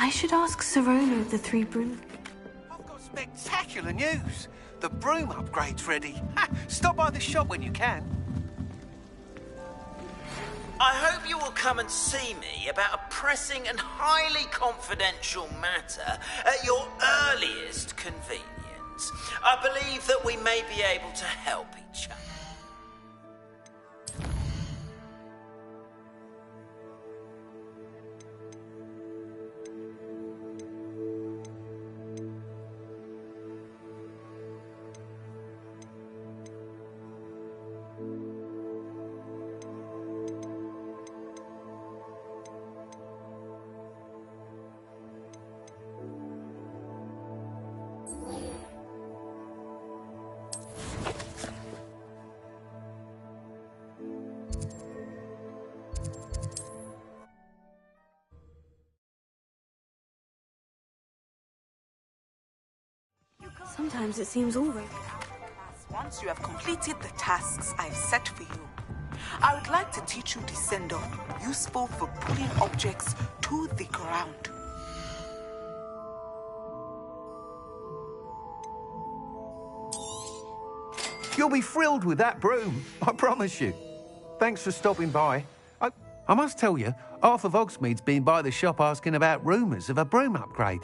I should ask Sirona of the Three Broom... I've got spectacular news! The broom upgrade's ready. Ha! Stop by the shop when you can. I hope you will come and see me about a pressing and highly confidential matter at your earliest convenience. I believe that we may be able to help each other. Sometimes it seems all right. Once you have completed the tasks I've set for you, I would like to teach you Descendo, useful for pulling objects to the ground. You'll be thrilled with that broom, I promise you. Thanks for stopping by. I must tell you, half of Hogsmeade's been by the shop asking about rumours of a broom upgrade.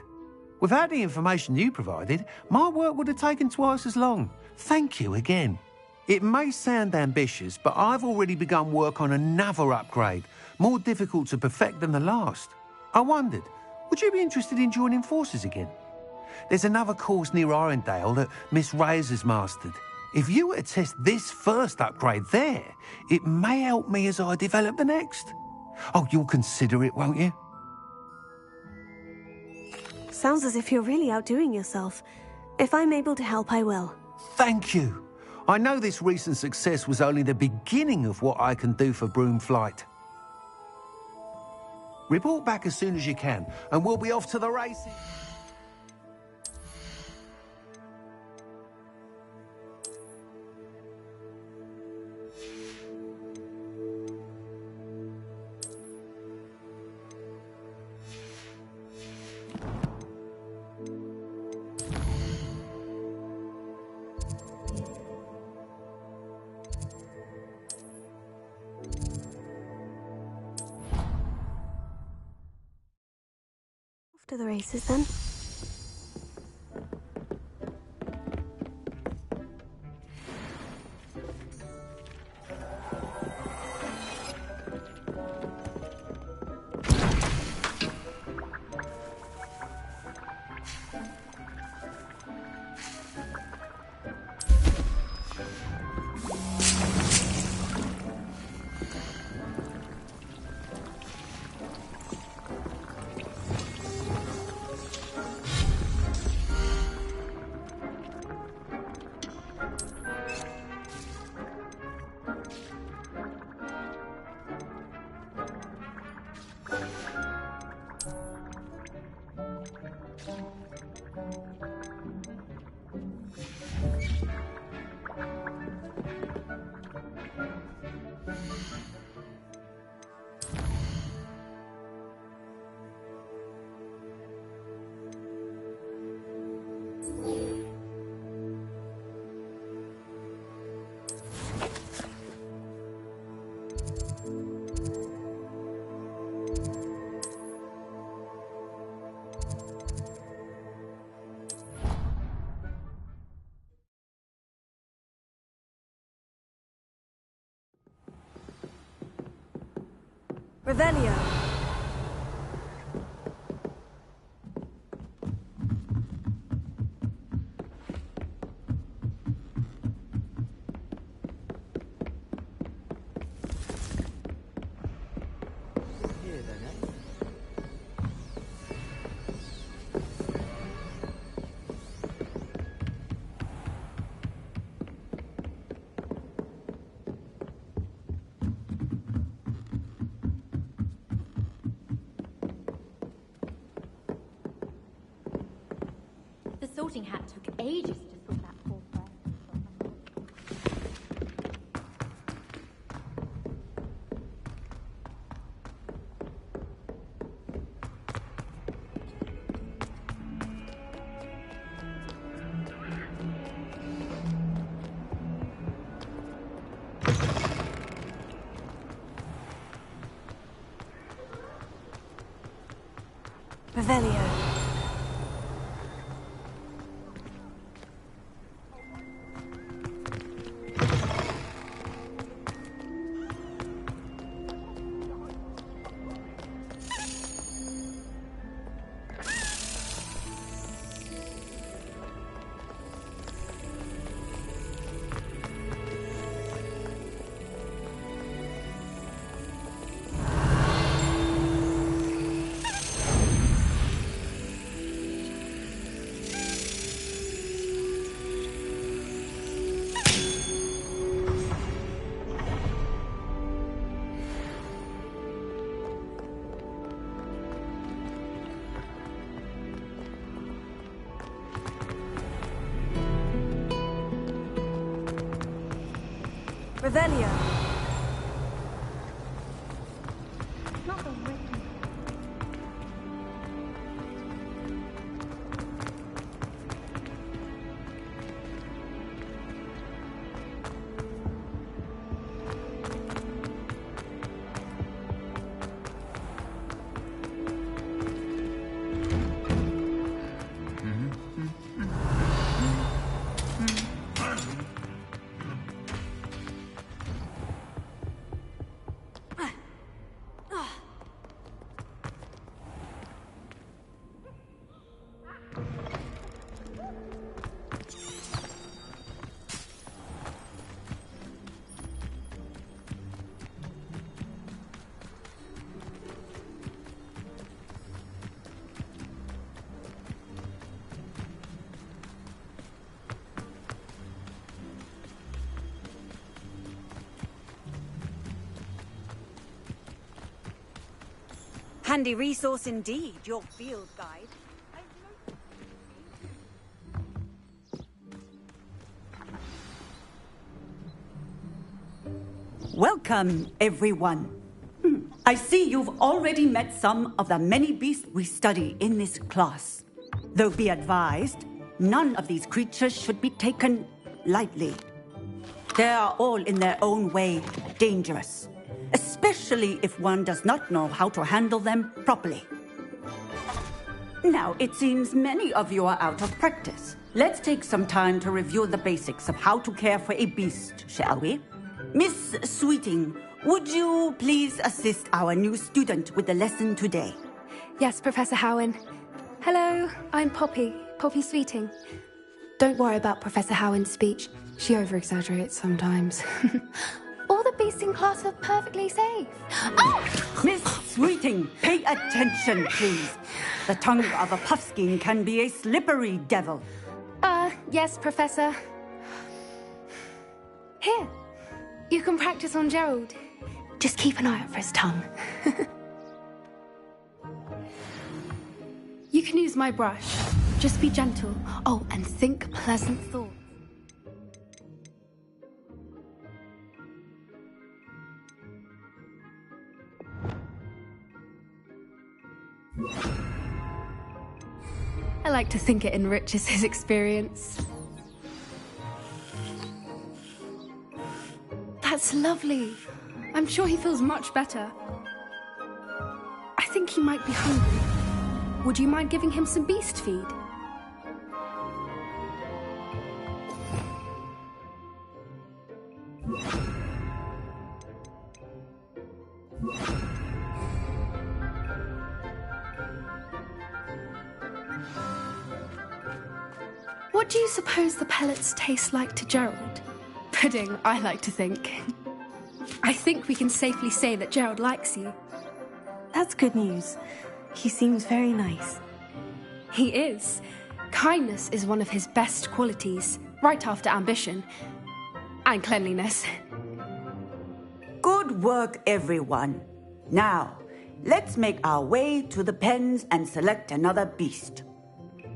Without the information you provided, my work would have taken twice as long. Thank you again. It may sound ambitious, but I've already begun work on another upgrade, more difficult to perfect than the last. I wondered, would you be interested in joining forces again? There's another course near Arendelle that Miss Reyes has mastered. If you were to test this first upgrade there, it may help me as I develop the next. Oh, you'll consider it, won't you? Sounds as if you're really outdoing yourself. If I'm able to help, I will. Thank you. I know this recent success was only the beginning of what I can do for broom flight. Report back as soon as you can, and we'll be off to the races. Off to the races, then. Revelio. The sorting hat took ages to sort that poor friend. Revelio. Revelio. handy resource indeed, your field guide. Welcome, everyone. I see you've already met some of the many beasts we study in this class. Though be advised, none of these creatures should be taken lightly. They are all in their own way dangerous, especially if one does not know how to handle them properly. Now, it seems many of you are out of practice. Let's take some time to review the basics of how to care for a beast, shall we? Miss Sweeting, would you please assist our new student with the lesson today? Yes, Professor Howen. Hello, I'm Poppy Sweeting. Don't worry about Professor Howen's speech. She over-exaggerates sometimes. All the beasts in class are perfectly safe. Oh! Miss Sweeting, pay attention, please. The tongue of a puffskein can be a slippery devil. Yes, Professor. Here. You can practice on Gerald. Just keep an eye out for his tongue. You can use my brush. Just be gentle. Oh, and think pleasant thoughts. I like to think it enriches his experience. That's lovely. I'm sure he feels much better. I think he might be hungry. Would you mind giving him some beast feed? What do you suppose the pellets taste like to Gerald? Pudding, I like to think. I think we can safely say that Gerald likes you. That's good news. He seems very nice. He is. Kindness is one of his best qualities, right after ambition. And cleanliness. Good work, everyone. Now, let's make our way to the pens and select another beast.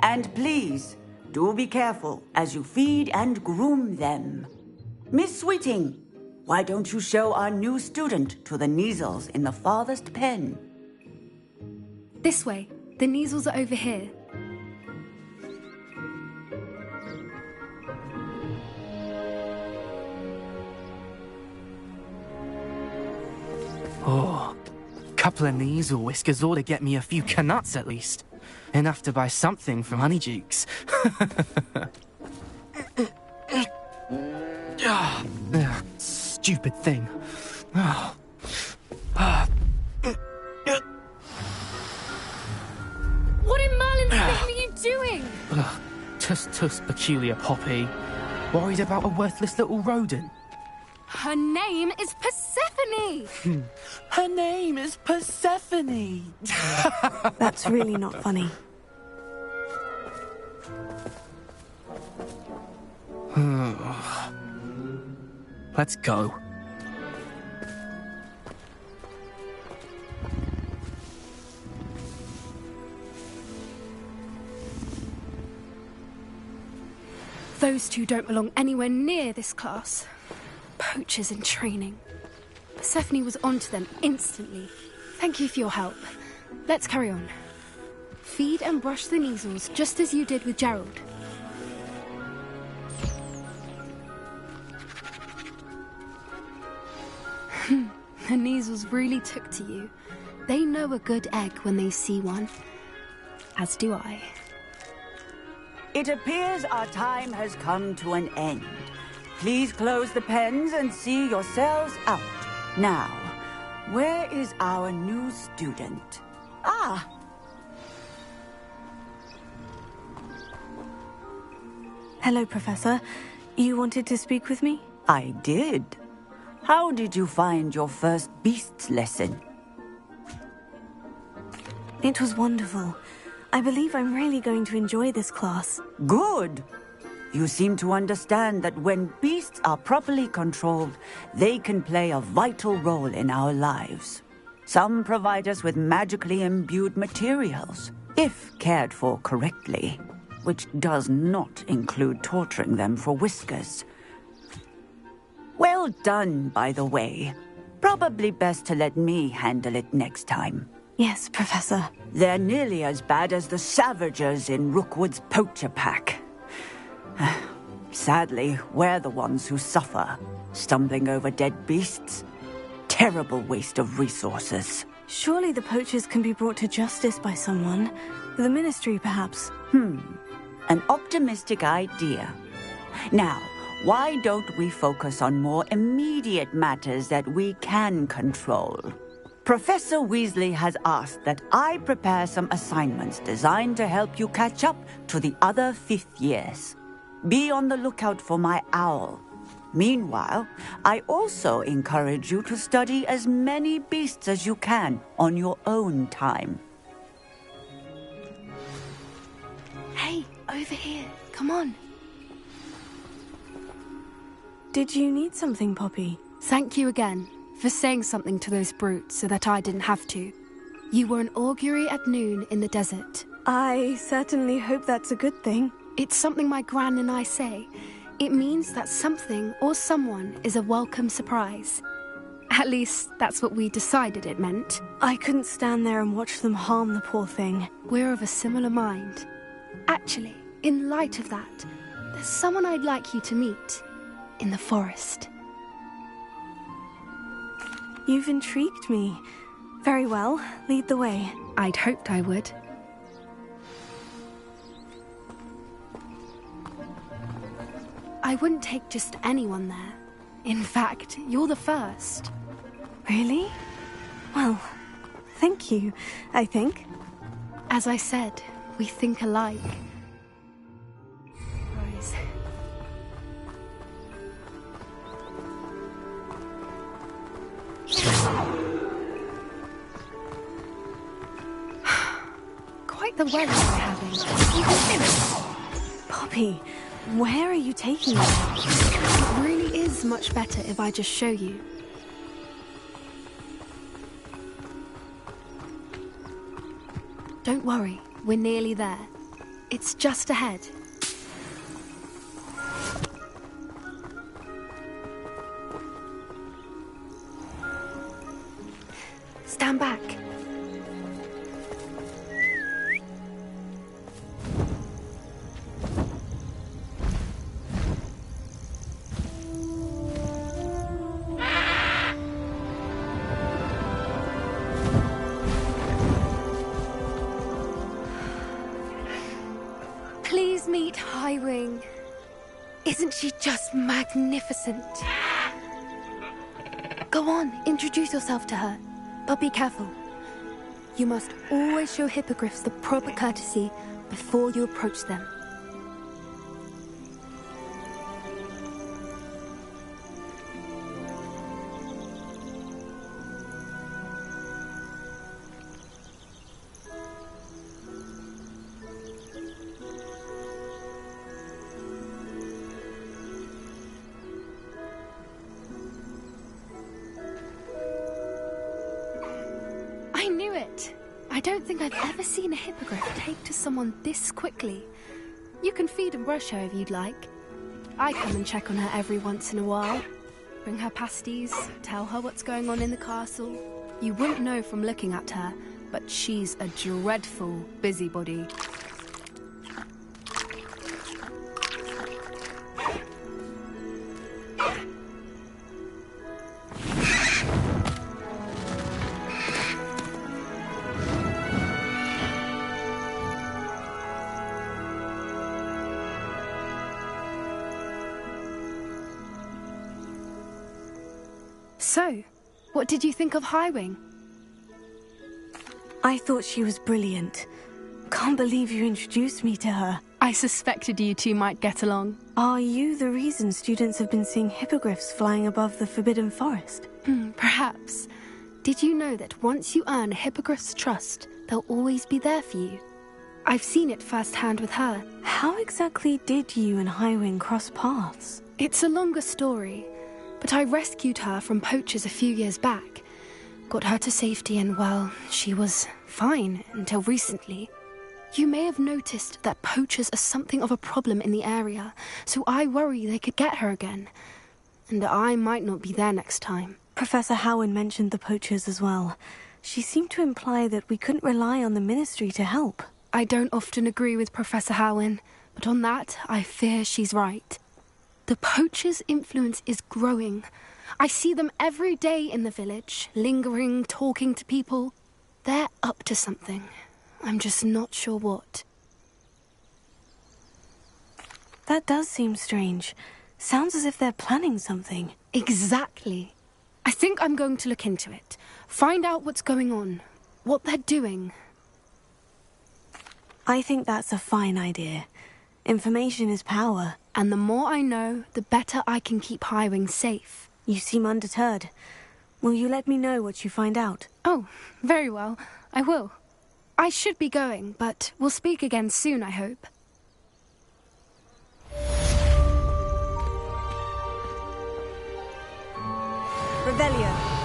And please, do be careful as you feed and groom them. Miss Sweeting, why don't you show our new student to the Kneazles in the farthest pen? This way. The Kneazles are over here. Oh, couple of Kneazle whiskers ought to get me a few canuts at least. Enough to buy something from Honeydukes. Stupid thing. What in Merlin's name are you doing? Tuss, peculiar Poppy. Worried about a worthless little rodent. Her name is Persephone! Her name is Persephone! That's really not funny. Let's go. Those two don't belong anywhere near this class. Poachers in training. Persephone was onto them instantly. Thank you for your help. Let's carry on. Feed and brush the Kneazles just as you did with Gerald. The Kneazles really took to you. They know a good egg when they see one. As do I. It appears our time has come to an end. Please close the pens and see yourselves out. Now, where is our new student? Ah! Hello, Professor. You wanted to speak with me? I did. How did you find your first beasts lesson? It was wonderful. I believe I'm really going to enjoy this class. Good. You seem to understand that when beasts are properly controlled, they can play a vital role in our lives. Some provide us with magically imbued materials, if cared for correctly, which does not include torturing them for whiskers. Well done, by the way. Probably best to let me handle it next time. Yes, Professor. They're nearly as bad as the Savagers in Rookwood's poacher pack. Sadly, we're the ones who suffer, stumbling over dead beasts. Terrible waste of resources. Surely the poachers can be brought to justice by someone. The Ministry, perhaps. An optimistic idea. Now, why don't we focus on more immediate matters that we can control? Professor Weasley has asked that I prepare some assignments designed to help you catch up to the other 5th years. Be on the lookout for my owl. Meanwhile, I also encourage you to study as many beasts as you can on your own time. Hey, over here. Come on. Did you need something, Poppy? Thank you again for saying something to those brutes so that I didn't have to. You were an augury at noon in the desert. I certainly hope that's a good thing. It's something my gran and I say. It means that something or someone is a welcome surprise. At least, that's what we decided it meant. I couldn't stand there and watch them harm the poor thing. We're of a similar mind. Actually, in light of that, there's someone I'd like you to meet in the forest. You've intrigued me. Very well, lead the way. I'd hoped I would. I wouldn't take just anyone there. In fact, you're the first. Really? Well, thank you, I think. As I said, we think alike. Rise. Quite the weather we're having. You can feel it. Poppy, where are you taking me? It really is much better if I just show you. Don't worry, we're nearly there. It's just ahead. Stand back. Please meet Highwing. Isn't she just magnificent? Go on, introduce yourself to her. But be careful. You must always show hippogriffs the proper courtesy before you approach them. I knew it! I don't think I've ever seen a hippogriff take to someone this quickly. You can feed and brush her if you'd like. I come and check on her every once in a while. Bring her pasties, tell her what's going on in the castle. You wouldn't know from looking at her, but she's a dreadful busybody. So, what did you think of Highwing? I thought she was brilliant. Can't believe you introduced me to her. I suspected you two might get along. Are you the reason students have been seeing hippogriffs flying above the Forbidden Forest? Perhaps. Did you know that once you earn a hippogriff's trust, they'll always be there for you? I've seen it firsthand with her. How exactly did you and Highwing cross paths? It's a longer story, but I rescued her from poachers a few years back. got her to safety and, well, she was fine until recently. You may have noticed that poachers are something of a problem in the area, so I worry they could get her again. And I might not be there next time. Professor Howen mentioned the poachers as well. She seemed to imply that we couldn't rely on the Ministry to help. I don't often agree with Professor Howen, but on that, I fear she's right. The poachers' influence is growing. I see them every day in the village, lingering, talking to people. They're up to something. I'm just not sure what. That does seem strange. Sounds as if they're planning something. Exactly. I think I'm going to look into it. Find out what's going on. What they're doing. I think that's a fine idea. Information is power. And the more I know, the better I can keep Highwing safe. You seem undeterred. Will you let me know what you find out? Oh, very well. I will. I should be going, but we'll speak again soon, I hope. Revelio.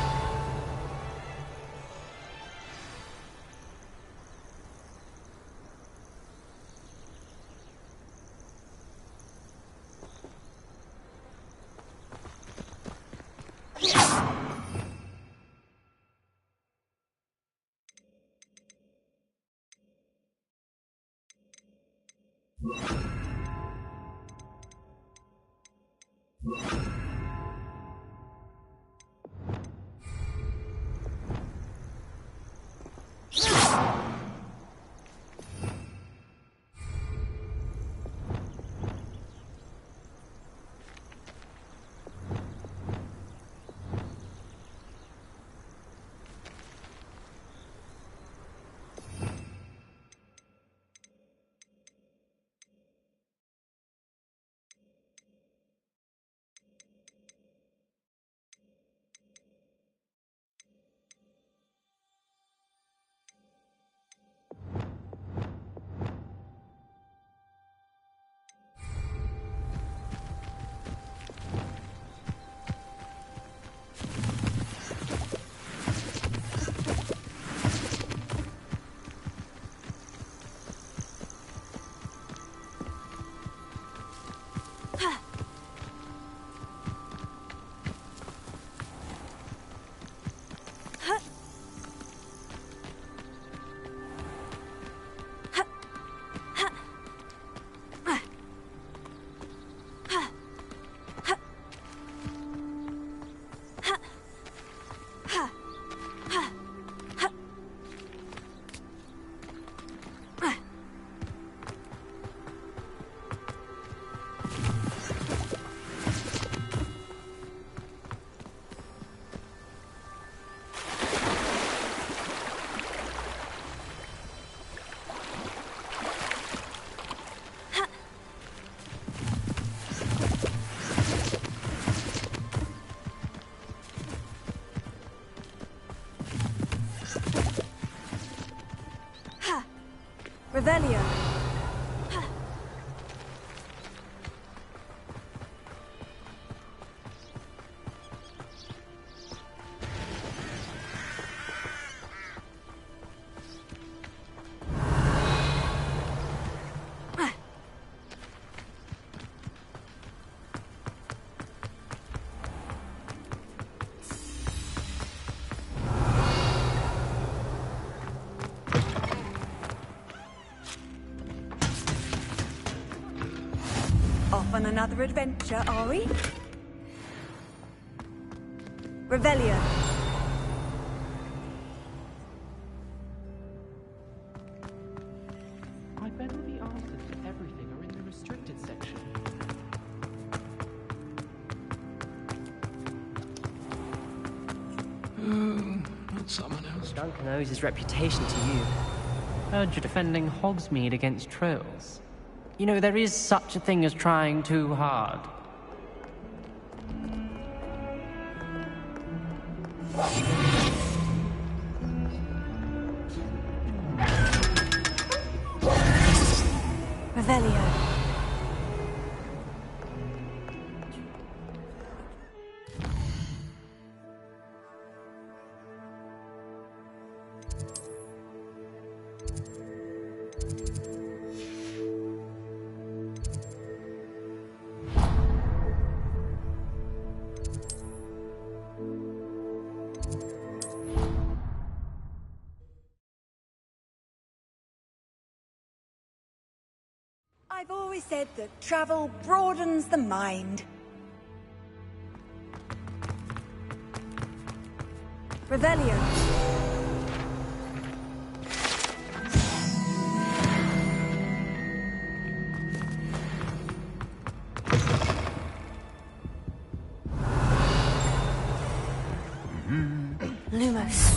Revelio. Off on another adventure, are we? Revelio. I bet all the answers to everything are in the restricted section. Not someone else. Duncan owes his reputation to you. Heard you're defending Hogsmeade against trolls. You know, there is such a thing as trying too hard. Revelio. I've always said that travel broadens the mind. Revelio. Lumos.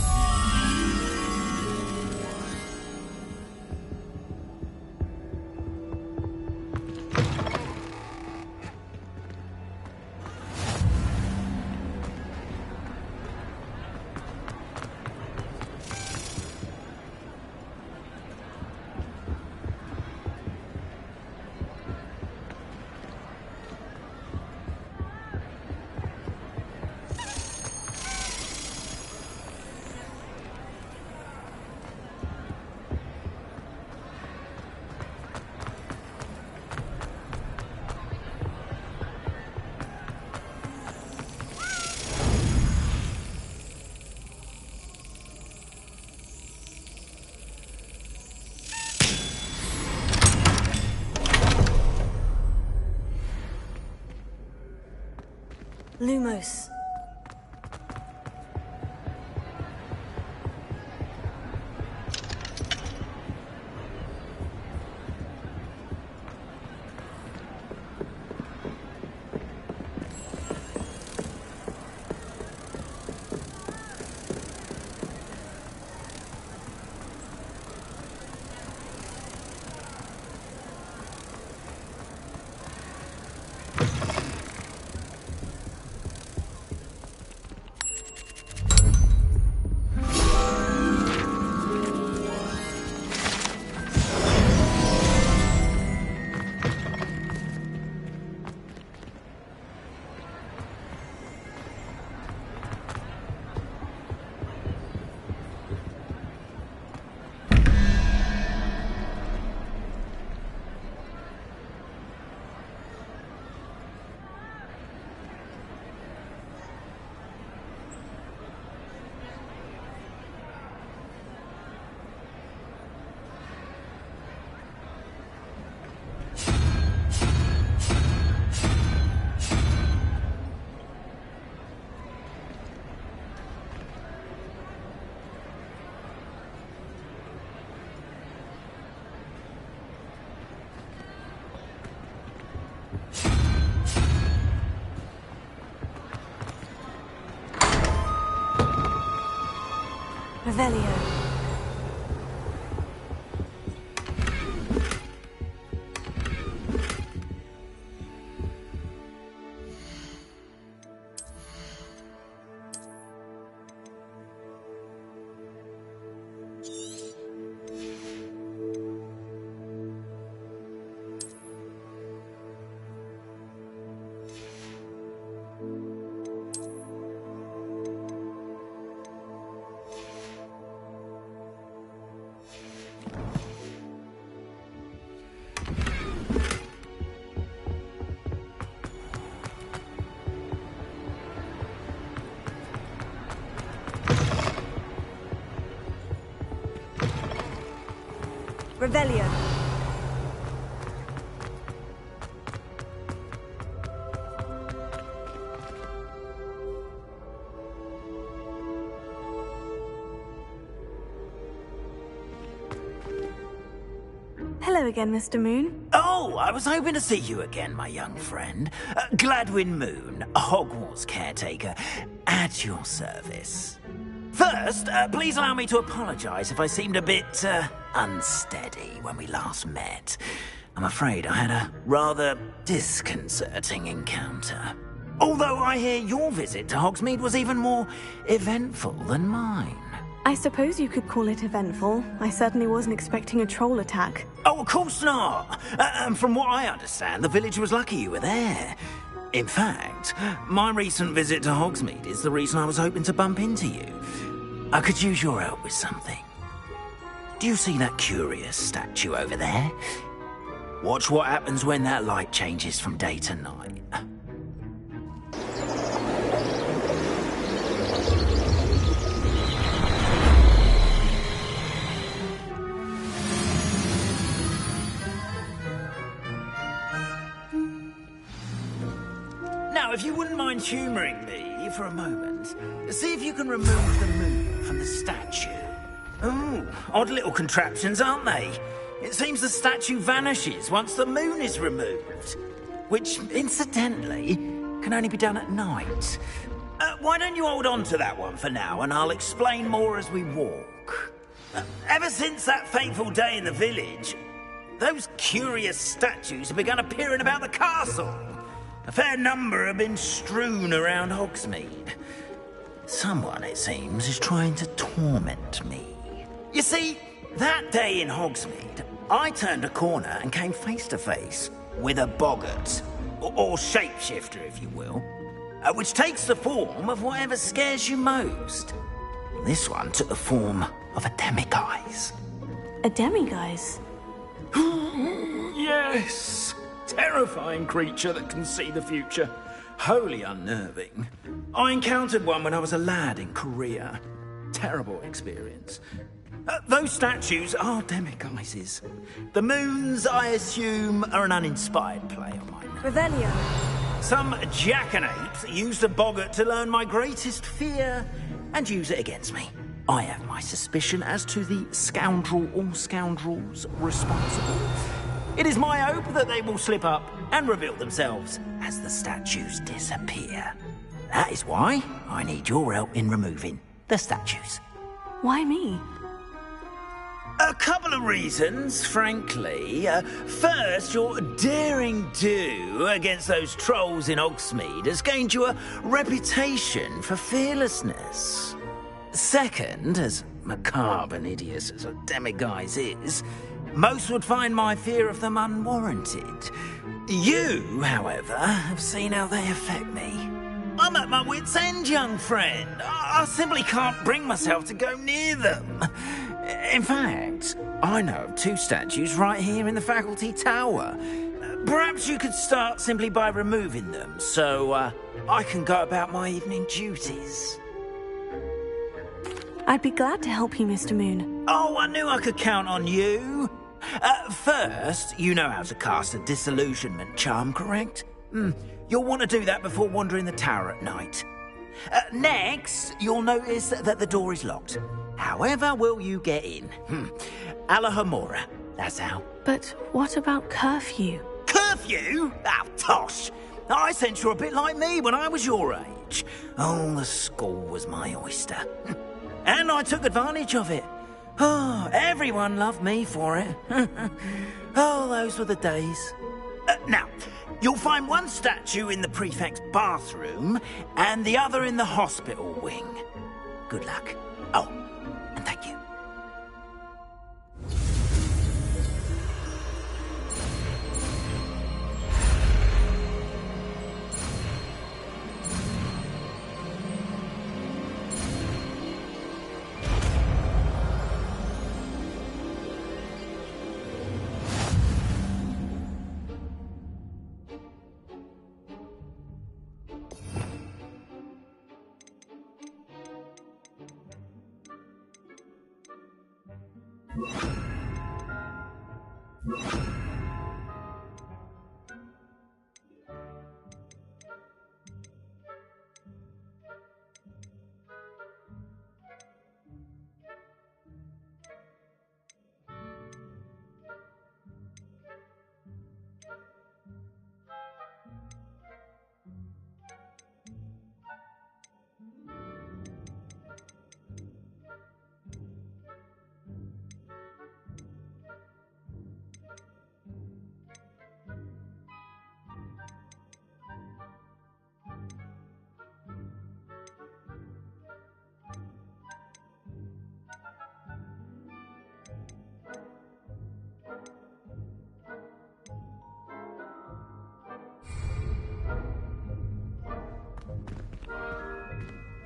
Lumos. Revelio. Revelio. Hello again, Mr. Moon. Oh, I was hoping to see you again, my young friend. Gladwin Moon, Hogwarts caretaker, at your service. First, please allow me to apologize if I seemed a bit, unsteady when we last met. I'm afraid I had a rather disconcerting encounter. Although I hear your visit to Hogsmeade was even more eventful than mine. I suppose you could call it eventful. I certainly wasn't expecting a troll attack. Oh, of course not! And from what I understand, the village was lucky you were there. In fact, my recent visit to Hogsmeade is the reason I was hoping to bump into you. I could use your help with something. Do you see that curious statue over there? Watch what happens when that light changes from day to night. Now, if you wouldn't mind humouring me for a moment, see if you can remove the moon from the statue. Oh, odd little contraptions, aren't they? It seems the statue vanishes once the moon is removed. Which, incidentally, can only be done at night. Why don't you hold on to that one for now, and I'll explain more as we walk. Ever since that fateful day in the village, those curious statues have begun appearing about the castle. A fair number have been strewn around Hogsmeade. Someone, it seems, is trying to torment me. You see, that day in Hogsmeade, I turned a corner and came face to face with a boggart, or shapeshifter, if you will, which takes the form of whatever scares you most. This one took the form of a demiguise. A demiguise? Yes! Terrifying creature that can see the future. Wholly unnerving. I encountered one when I was a lad in Korea. Terrible experience. Those statues are demiguises. The moons, I assume, are an uninspired play on my name. Revelio. Some jackanapes used a boggart to learn my greatest fear and use it against me. I have my suspicion as to the scoundrel or scoundrels responsible. It is my hope that they will slip up and reveal themselves as the statues disappear. That is why I need your help in removing the statues. Why me? A couple of reasons, frankly. First, your daring do against those trolls in Hogsmeade has gained you a reputation for fearlessness. Second, as macabre and hideous as a demiguise is, most would find my fear of them unwarranted. You, however, have seen how they affect me. I'm at my wit's end, young friend. I simply can't bring myself to go near them. In fact, I know of 2 statues right here in the faculty tower. Perhaps you could start simply by removing them, so I can go about my evening duties. I'd be glad to help you, Mr. Moon. Oh, I knew I could count on you. First, you know how to cast a disillusionment charm, correct? You'll want to do that before wandering the tower at night. Next, you'll notice that the door is locked. However will you get in? Alahomora, that's how. But what about curfew? Curfew? Oh, tosh! I sense you're a bit like me when I was your age. Oh, the school was my oyster. And I took advantage of it. Oh, everyone loved me for it. Oh, those were the days. Now, you'll find one statue in the prefect's bathroom and the other in the hospital wing. Good luck. Oh, and thank you.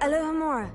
Alahomora.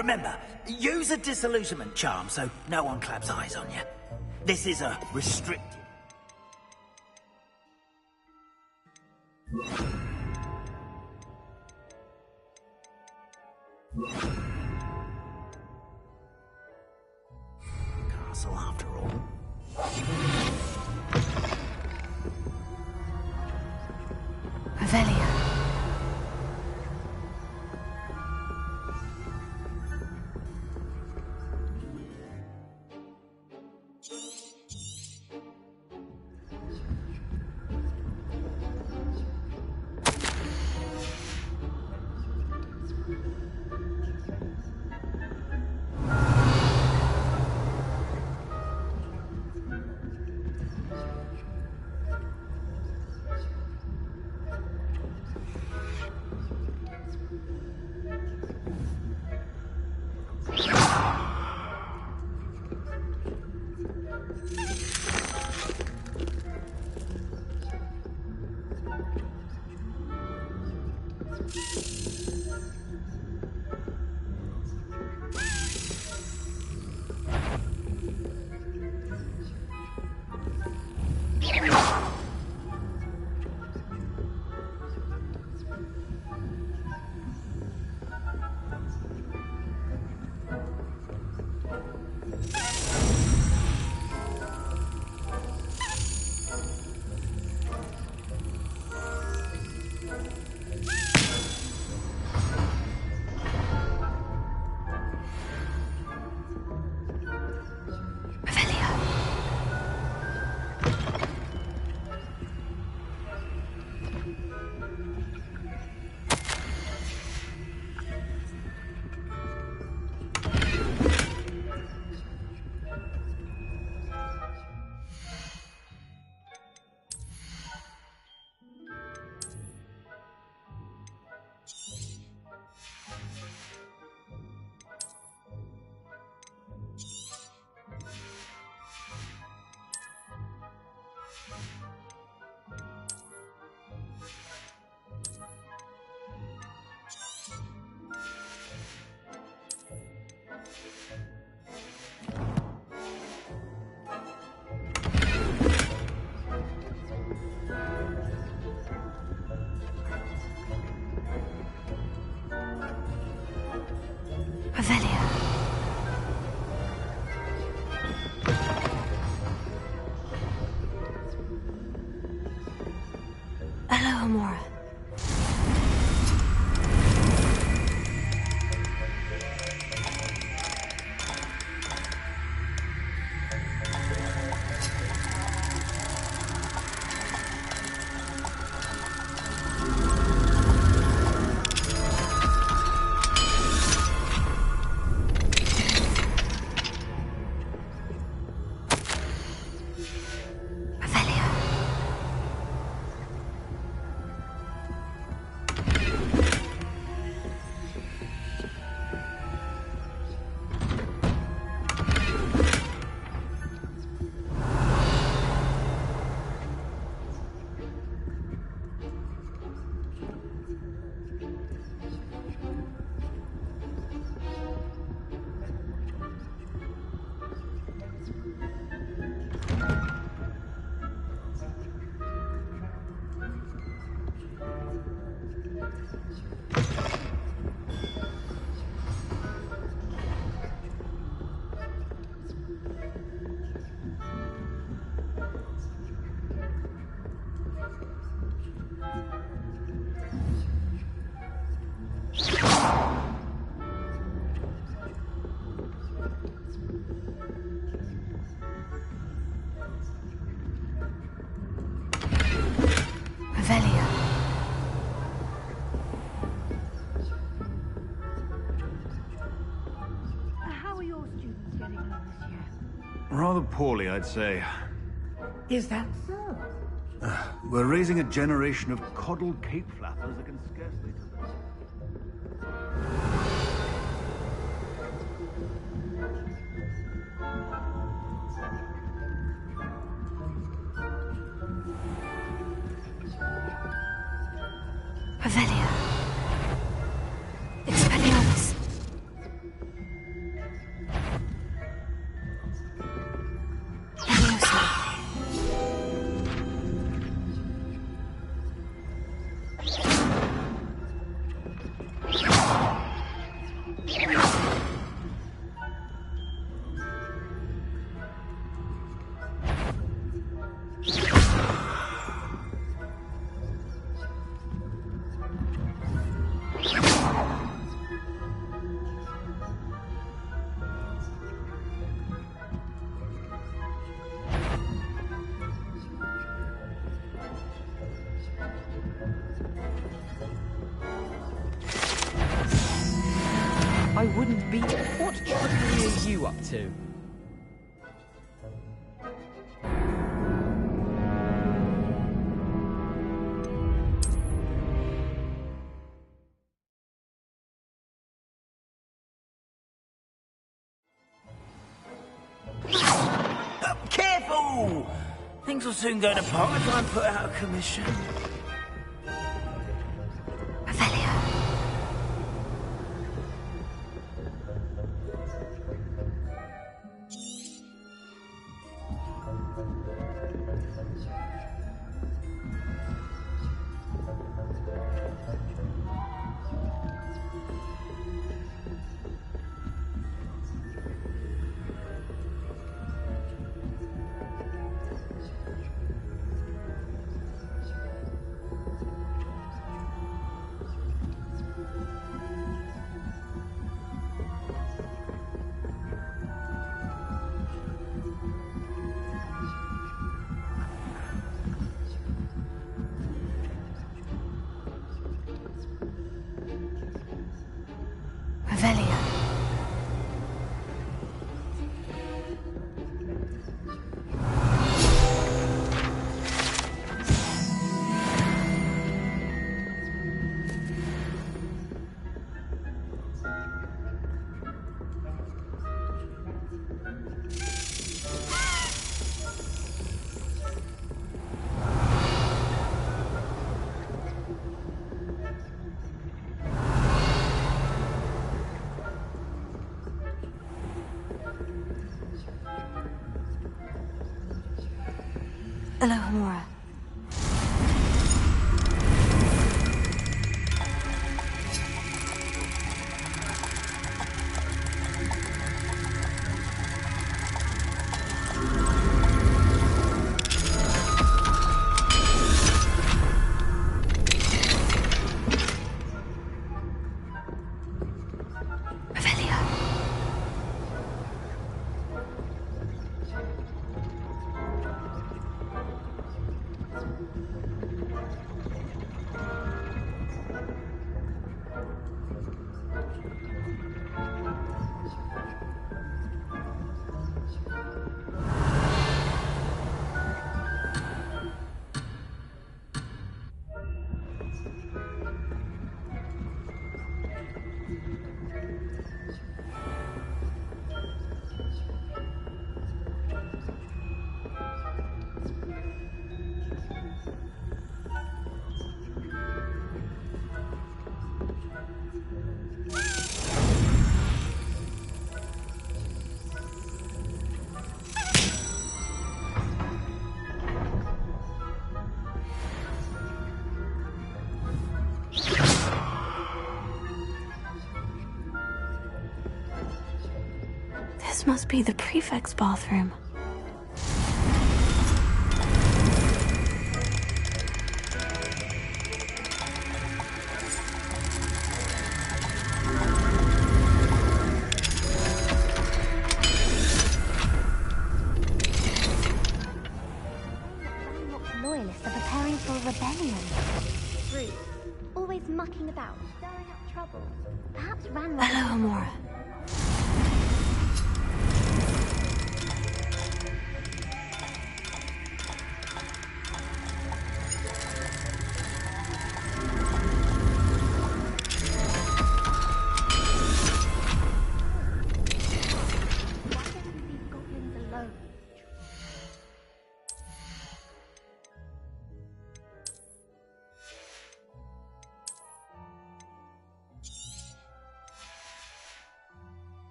Remember, use a disillusionment charm so no one claps eyes on you. This is a restricted... castle after all. Avelia. Avelia. Hello, Amora. Rather poorly, I'd say. Is that so? We're raising a generation of coddled cape flappers that can scarcely... Avelia. Expelliarmus. I wouldn't be... What trickery are you up to? Careful! Things will soon go to pot if I'm put out of commission. Alohomora. This must be the prefect's bathroom. Loyalists are preparing for a rebellion. Rude. Always mucking about, stirring up trouble. Perhaps Ranrock... Alohomora.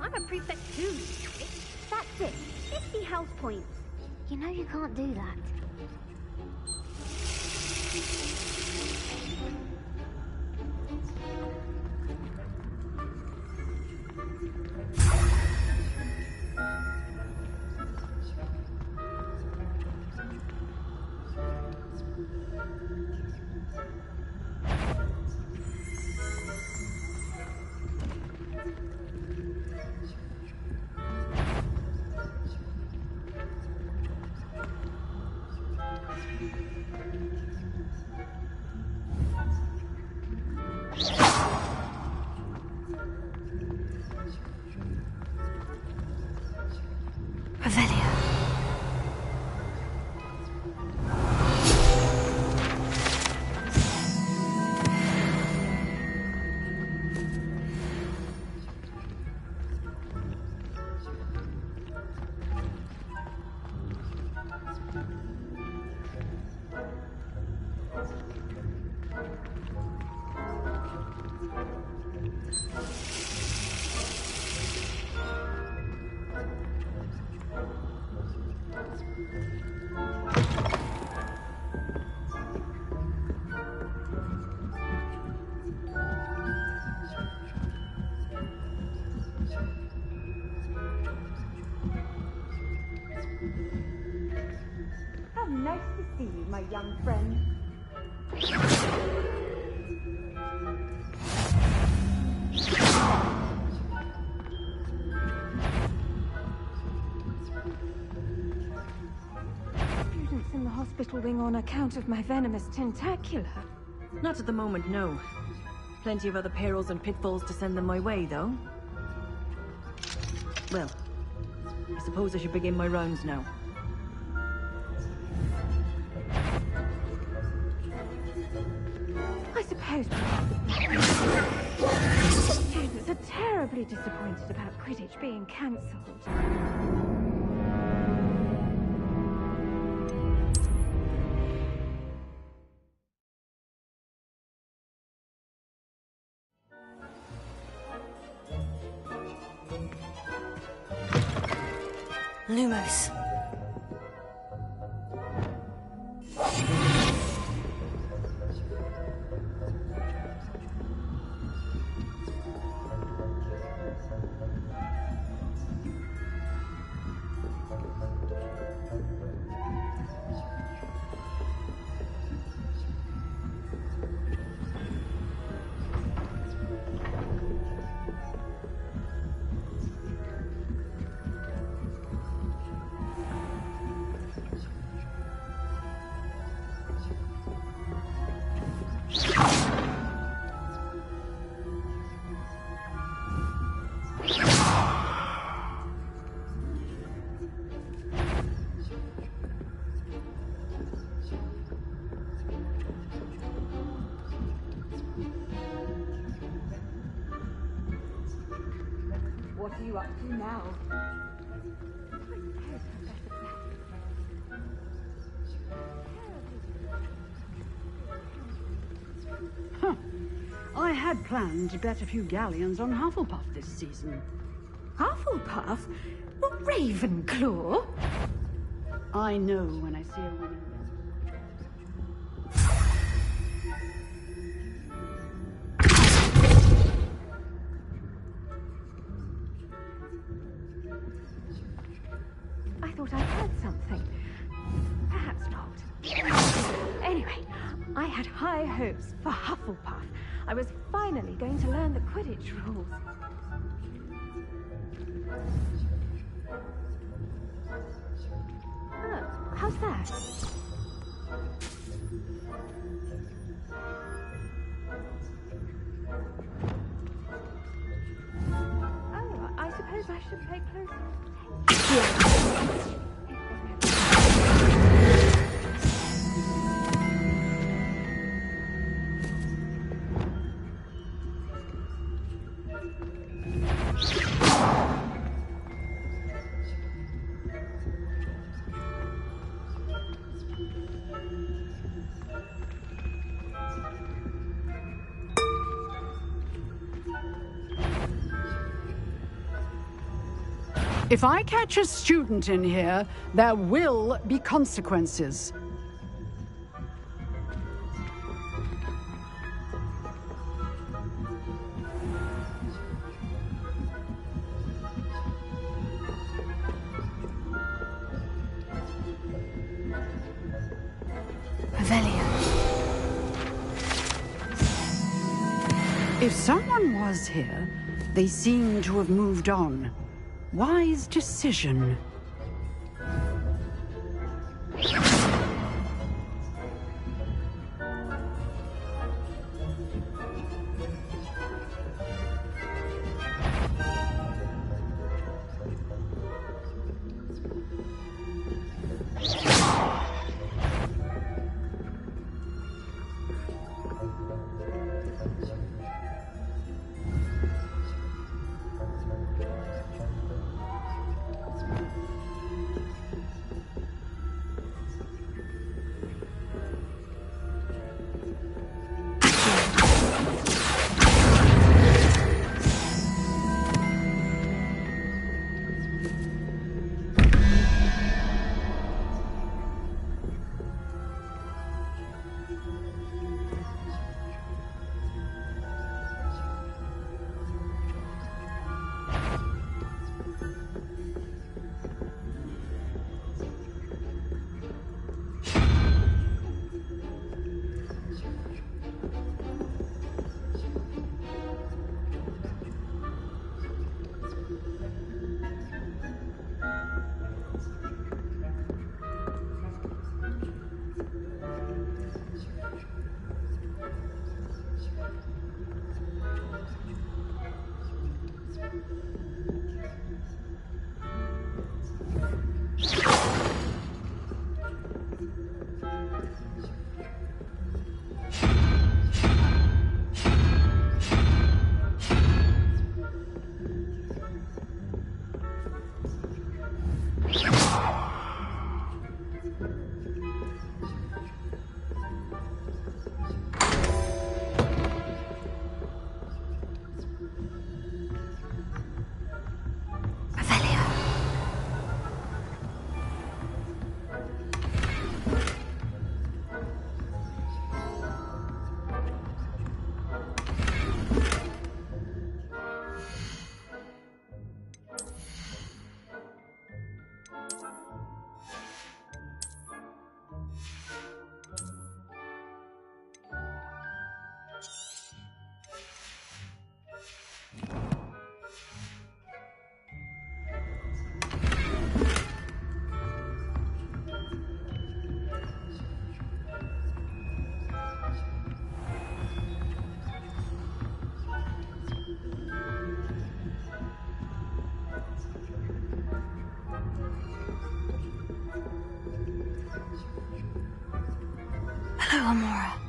I'm a prefect too, twit. That's it. 50 house points. You know you can't do that. Revelia. How nice to see you, my young friend. Students in the hospital wing on account of my venomous tentacula. Not at the moment, no. Plenty of other perils and pitfalls to send them my way, though. Well, I suppose I should begin my rounds now. I suppose students are terribly disappointed about Quidditch being cancelled. Lumos. What are you up to now? Huh. I had planned to bet a few galleons on Hufflepuff this season. Hufflepuff? Ravenclaw? I know when I see a winning. I thought I heard something. Perhaps not. Anyway, I had high hopes for Hufflepuff. I was finally going to learn the Quidditch rules. Oh, how's that? Oh, I suppose I should pay closer attention. If I catch a student in here, there will be consequences. Revelia. If someone was here, they seem to have moved on. Wise decision. Amora.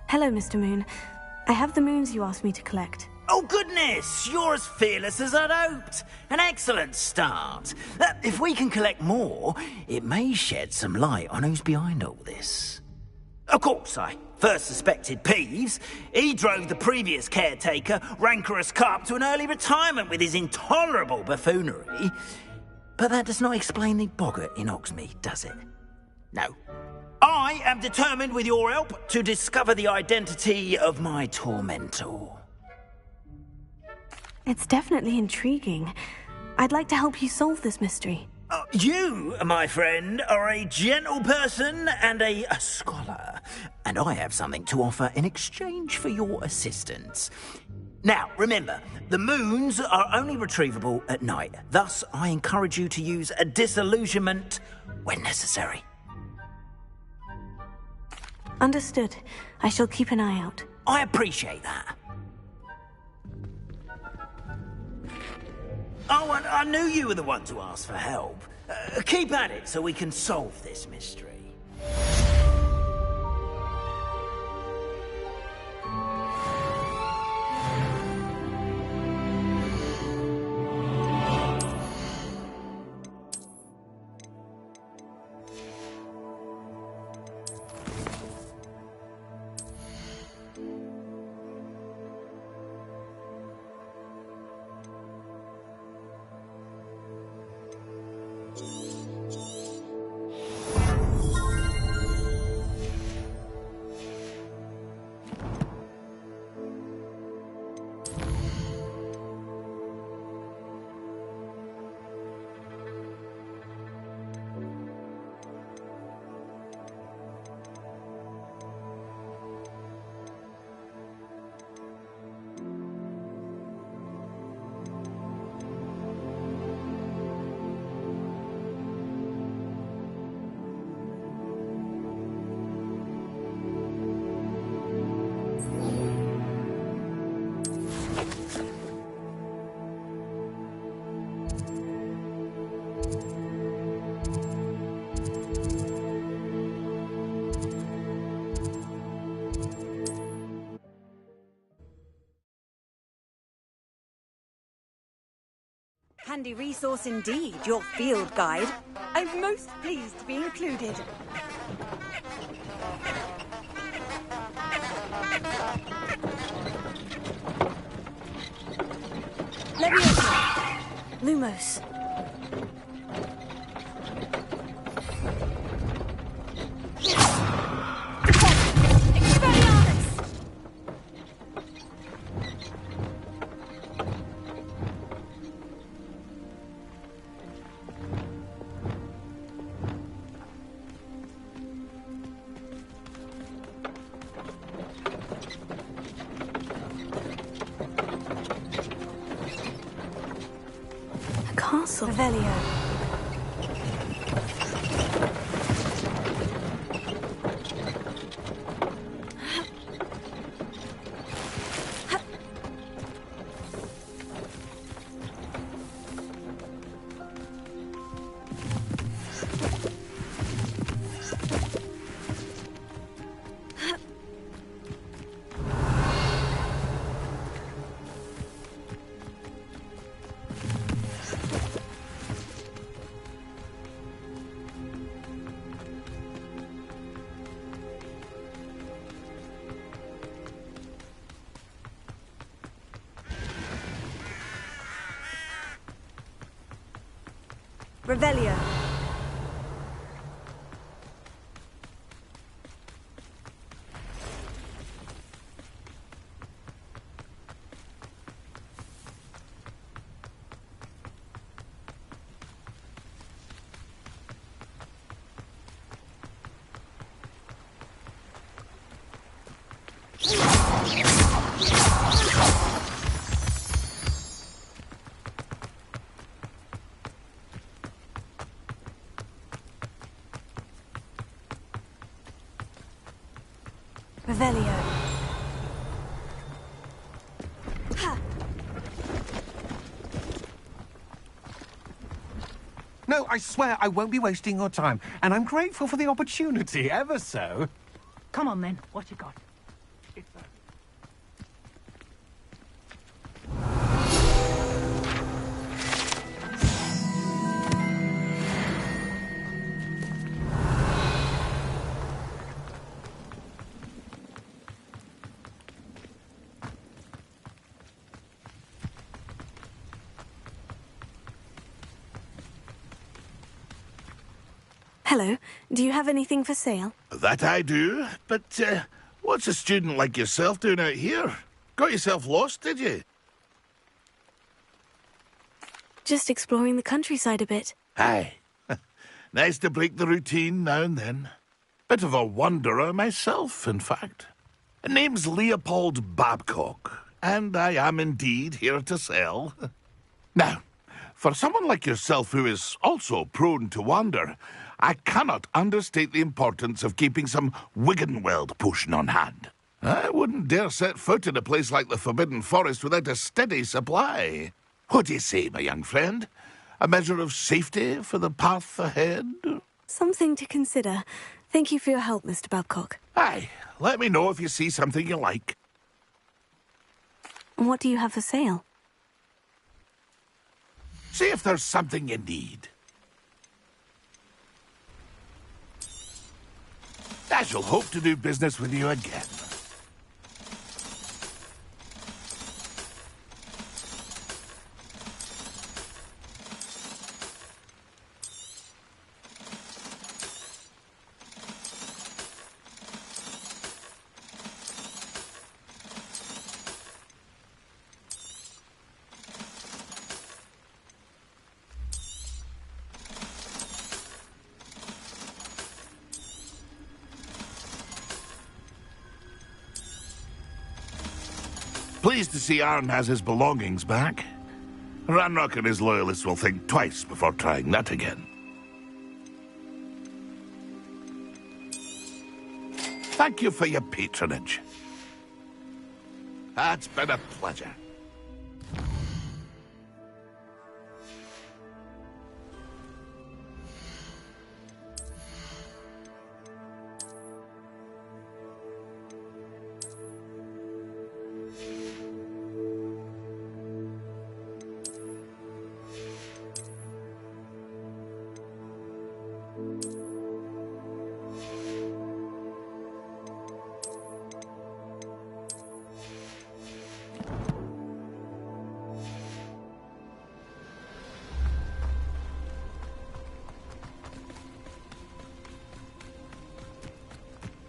Hello, Mr. Moon. I have the moons you asked me to collect. Oh, goodness! You're as fearless as I'd hoped. An excellent start. If we can collect more, it may shed some light on who's behind all this. Of course, I first suspected Peeves. He drove the previous caretaker, rancorous Carp, to an early retirement with his intolerable buffoonery. But that does not explain the boggart in Hogsmeade, does it? No. I am determined, with your help, to discover the identity of my tormentor. It's definitely intriguing. I'd like to help you solve this mystery. You, my friend, are a gentle person and a scholar, and I have something to offer in exchange for your assistance. Now, remember, the moons are only retrievable at night. Thus, I encourage you to use a disillusionment when necessary. Understood. I shall keep an eye out. I appreciate that. Oh, and I knew you were the one to ask for help. Keep at it so we can solve this mystery. Handy resource indeed, your field guide. I'm most pleased to be included. Leviosa! Lumos. Castle. Revelio. Revelio. Revelio. No, I swear I won't be wasting your time, and I'm grateful for the opportunity, ever so. Come on, then. What you got? Hello. Do you have anything for sale? That I do, but what's a student like yourself doing out here? Got yourself lost, did you? Just exploring the countryside a bit. Aye. Nice to break the routine now and then. Bit of a wanderer myself, in fact. Name's Leopold Babcock, and I am indeed here to sell. Now, for someone like yourself who is also prone to wander, I cannot understate the importance of keeping some Wiggenweld potion on hand. I wouldn't dare set foot in a place like the Forbidden Forest without a steady supply. What do you say, my young friend? A measure of safety for the path ahead? Something to consider. Thank you for your help, Mr. Babcock. Aye, let me know if you see something you like. What do you have for sale? See if there's something you need. I shall hope to do business with you again. Pleased to see Arn has his belongings back. Ranrock and his loyalists will think twice before trying that again. Thank you for your patronage. It's been a pleasure.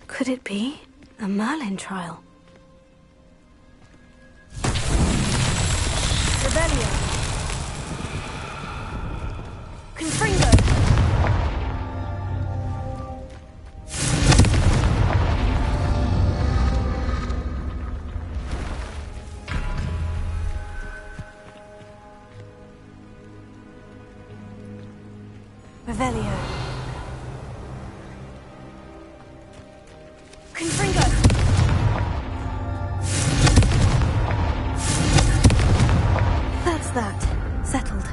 Could it be a Merlin trial? Revelio. Confringo. Revelio. Confringo. That's that. Settled.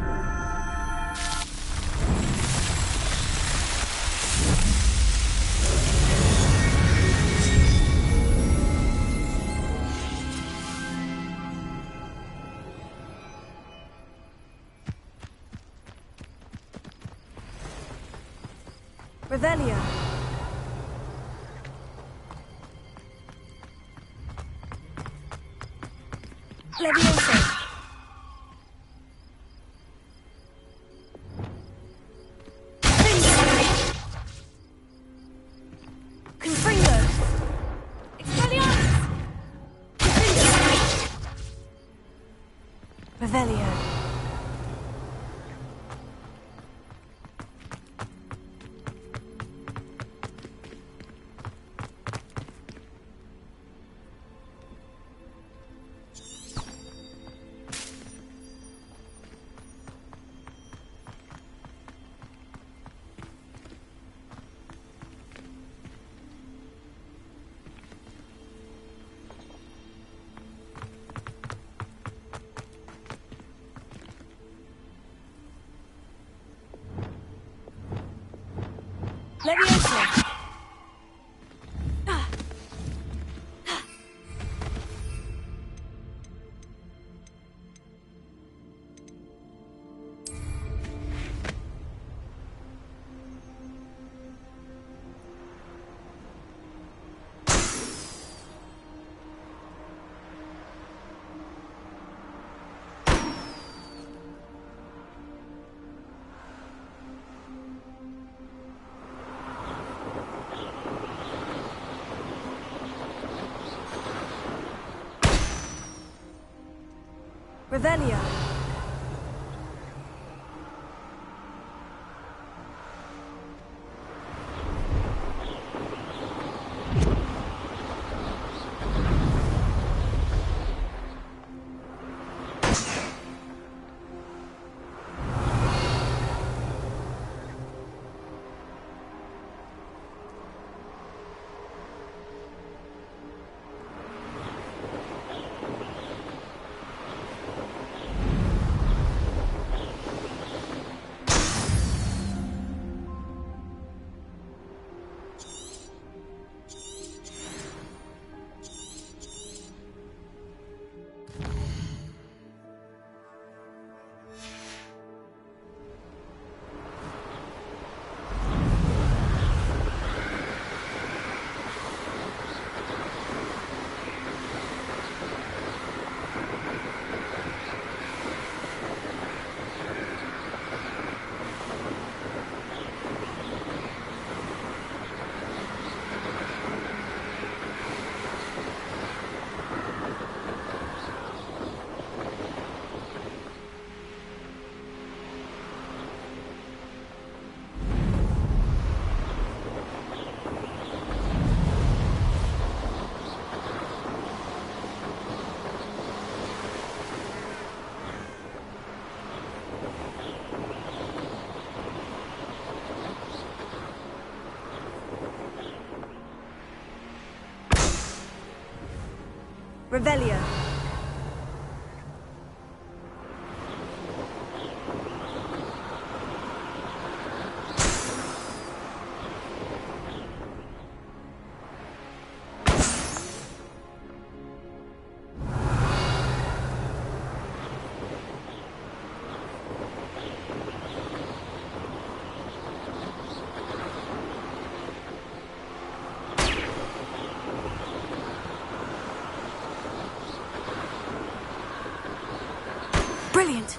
Revelio. Levioso. Revelio. Leviosa. Revelio. Revelio. Brilliant!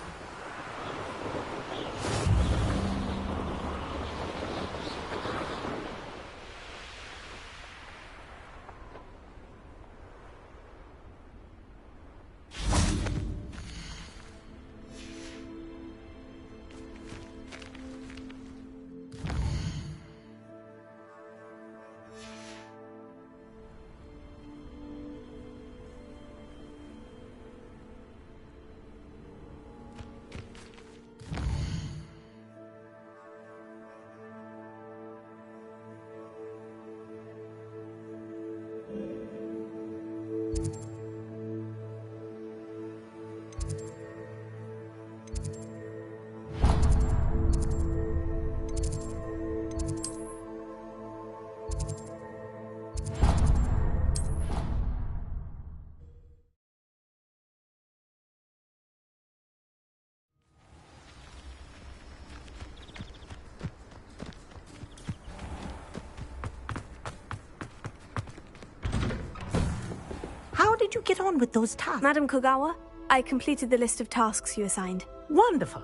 How did you get on with those tasks? Madam Kogawa, I completed the list of tasks you assigned. Wonderful.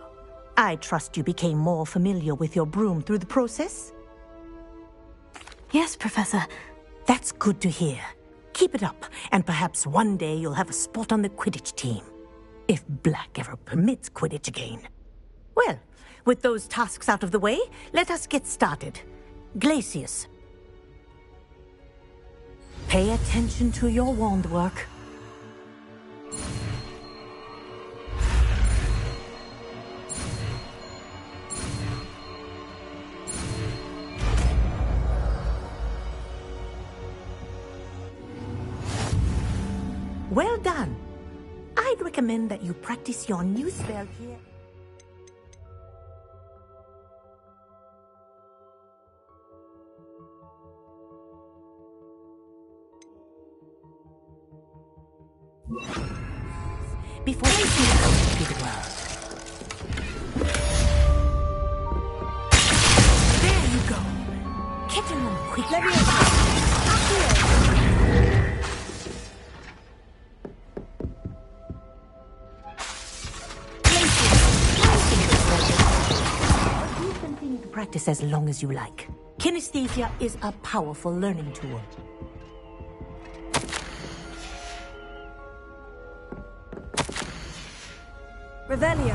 I trust you became more familiar with your broom through the process? Yes, Professor. That's good to hear. Keep it up, and perhaps one day you'll have a spot on the Quidditch team. If Black ever permits Quidditch again. Well, with those tasks out of the way, let us get started. Glacius. Pay attention to your wand work. Well done. I'd recommend that you practice your new spell here. Before I see you out into the world. There you go. Get along quick. Let me continue to practice as long as you like. Kinesthesia is a powerful learning tool. Revelio.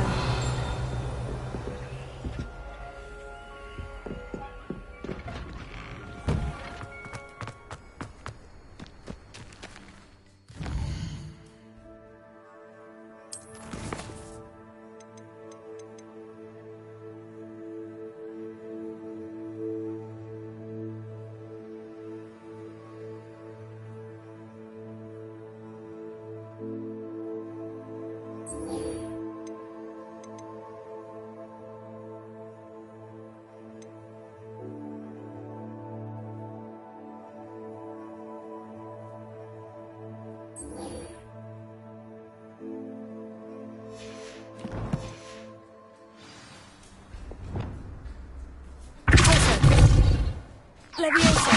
Leviosa.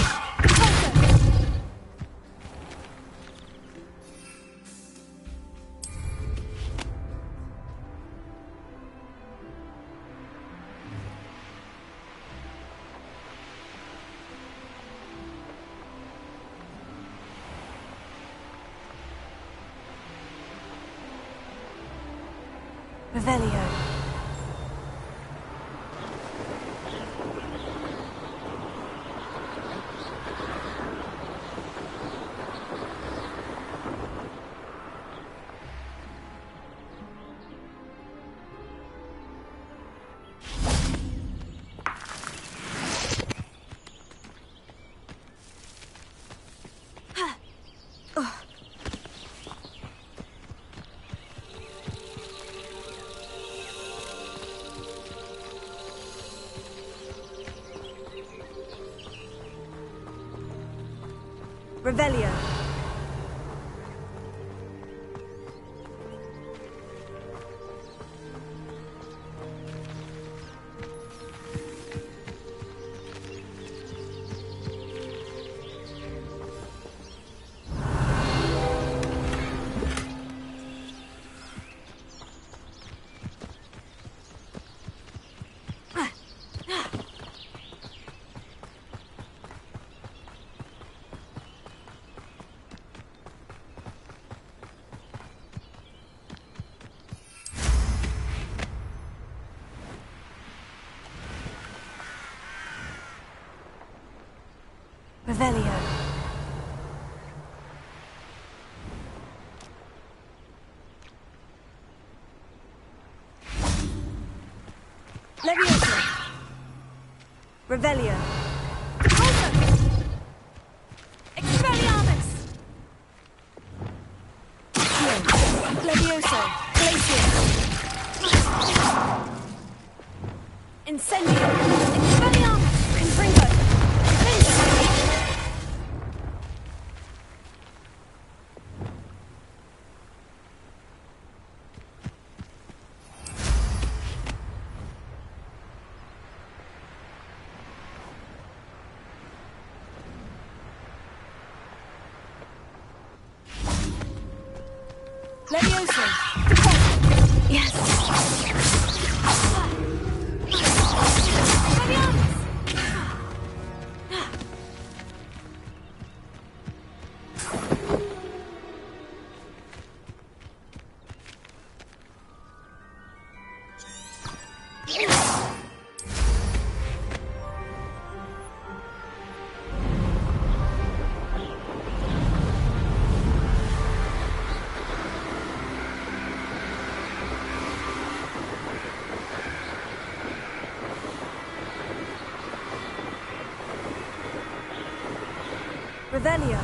Revelio. Revelio. Revelio. Leviosa. Revelio. Expelliarmus. Leviosa. Glacius. Incendio. Expelliarmus. Confringo. Leviosa. Yes. Revelio.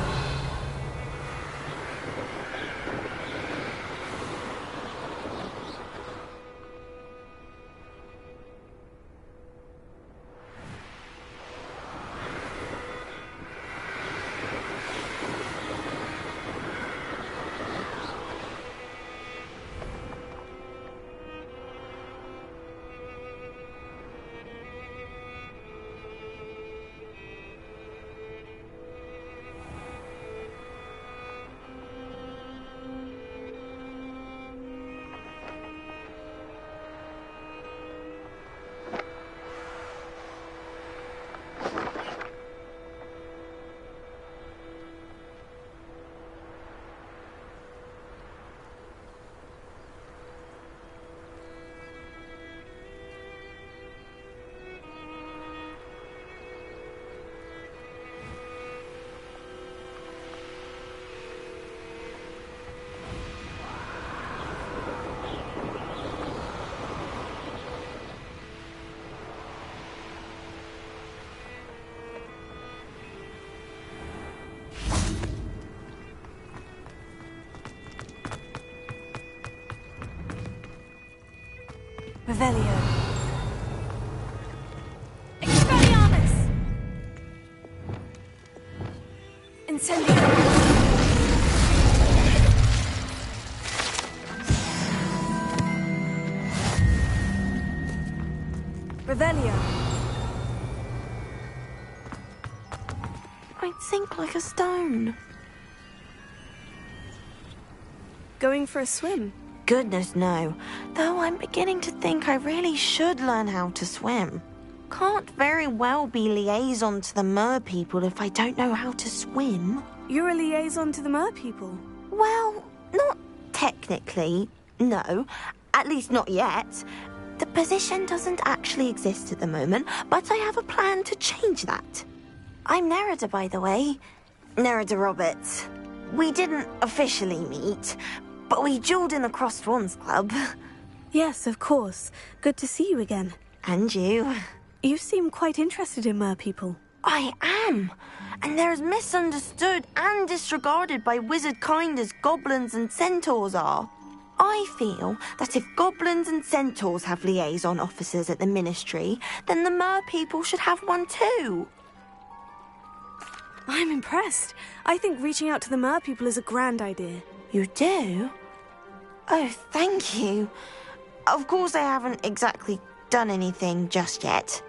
Revelio. Expelliarmus! Incendio! Revelio. I'd sink like a stone. Going for a swim? Goodness, no. Though I'm beginning to think I really should learn how to swim. Can't very well be liaison to the mer people if I don't know how to swim. You're a liaison to the mer people? Well, not technically, no. At least not yet. The position doesn't actually exist at the moment, but I have a plan to change that. I'm Nerida, by the way. Nerida Roberts. We didn't officially meet, but we duelled in the Crossed Swans Club. Yes, of course. Good to see you again. And you. You seem quite interested in mer people. I am. And they're as misunderstood and disregarded by wizard kind as goblins and centaurs are. I feel that if goblins and centaurs have liaison officers at the ministry, then the mer people should have one too. I'm impressed. I think reaching out to the mer people is a grand idea. You do? Oh, thank you. Of course I haven't exactly done anything just yet.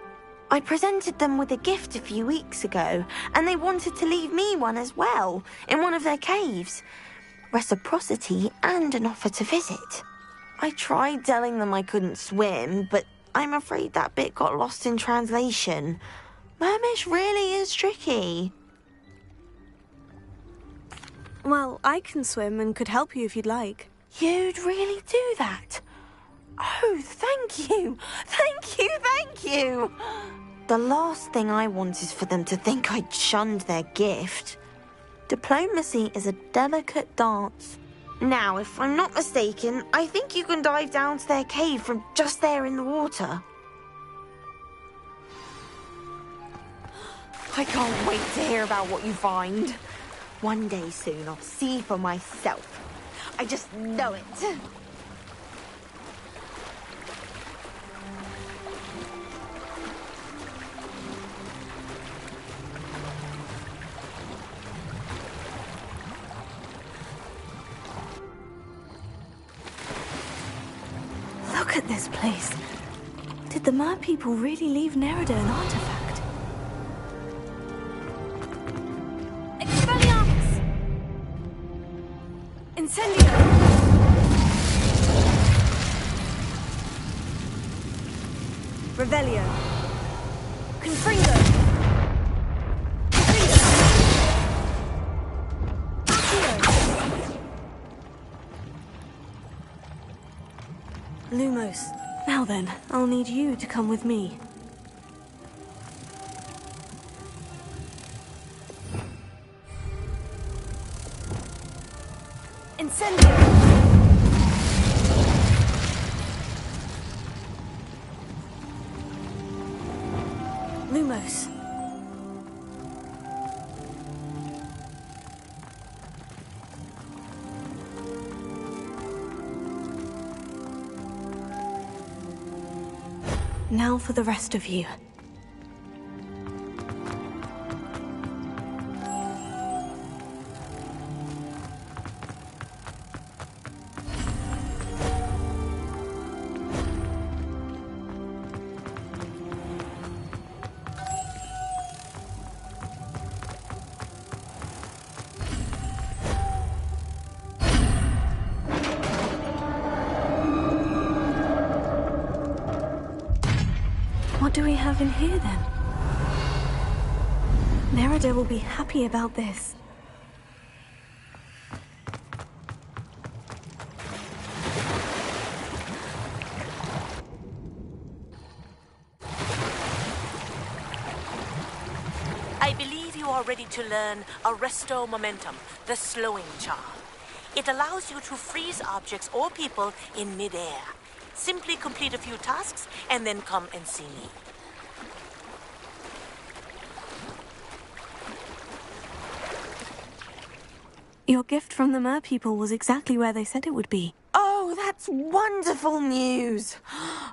I presented them with a gift a few weeks ago, and they wanted to leave me one as well, in one of their caves. Reciprocity and an offer to visit. I tried telling them I couldn't swim, but I'm afraid that bit got lost in translation. Mermish really is tricky. Well, I can swim and could help you if you'd like. You'd really do that? Oh, thank you! Thank you, thank you! The last thing I want is for them to think I'd shunned their gift. Diplomacy is a delicate dance. Now, if I'm not mistaken, I think you can dive down to their cave from just there in the water. I can't wait to hear about what you find. One day soon, I'll see for myself. I just know it. Look at this place. Did the mer people really leave Nerida an artifact? Expelliarmus! Incendio! Revelio. Confringo. Lumos. Now then, I'll need you to come with me. Incendio! Lumos. Now for the rest of you. What do we have in here, then? Merida will be happy about this. I believe you are ready to learn Arresto Momentum, the slowing charm. It allows you to freeze objects or people in mid-air. Simply complete a few tasks and then come and see me. Your gift from the Mer people was exactly where they said it would be. Oh, that's wonderful news!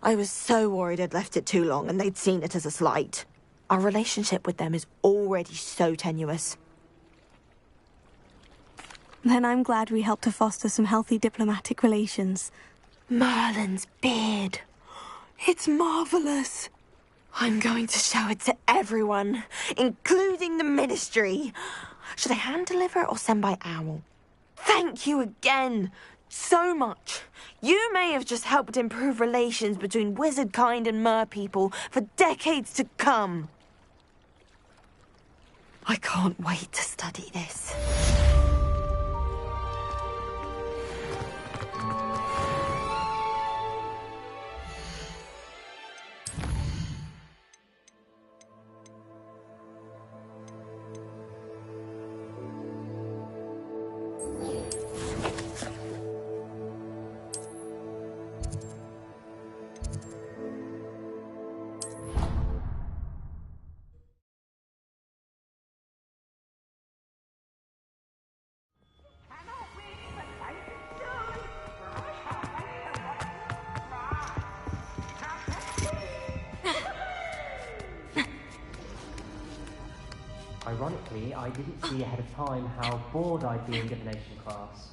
I was so worried I'd left it too long and they'd seen it as a slight. Our relationship with them is already so tenuous. Then I'm glad we helped to foster some healthy diplomatic relations. Merlin's beard. It's marvelous. I'm going to show it to everyone, including the Ministry. Should I hand deliver it or send by owl? Thank you again so much. You may have just helped improve relations between wizard kind and mer people for decades to come. I can't wait to study this. Ironically, I didn't see ahead of time how bored I'd be in divination class.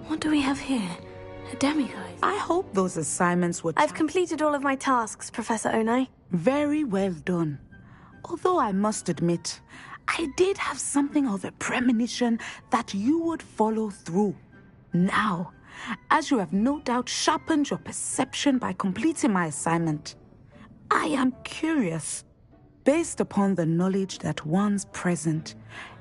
What do we have here? A demiguise? I hope those assignments were... I've completed all of my tasks, Professor Onai. Very well done. Although I must admit, I did have something of a premonition that you would follow through. Now, as you have no doubt sharpened your perception by completing my assignment, I am curious, based upon the knowledge that one's present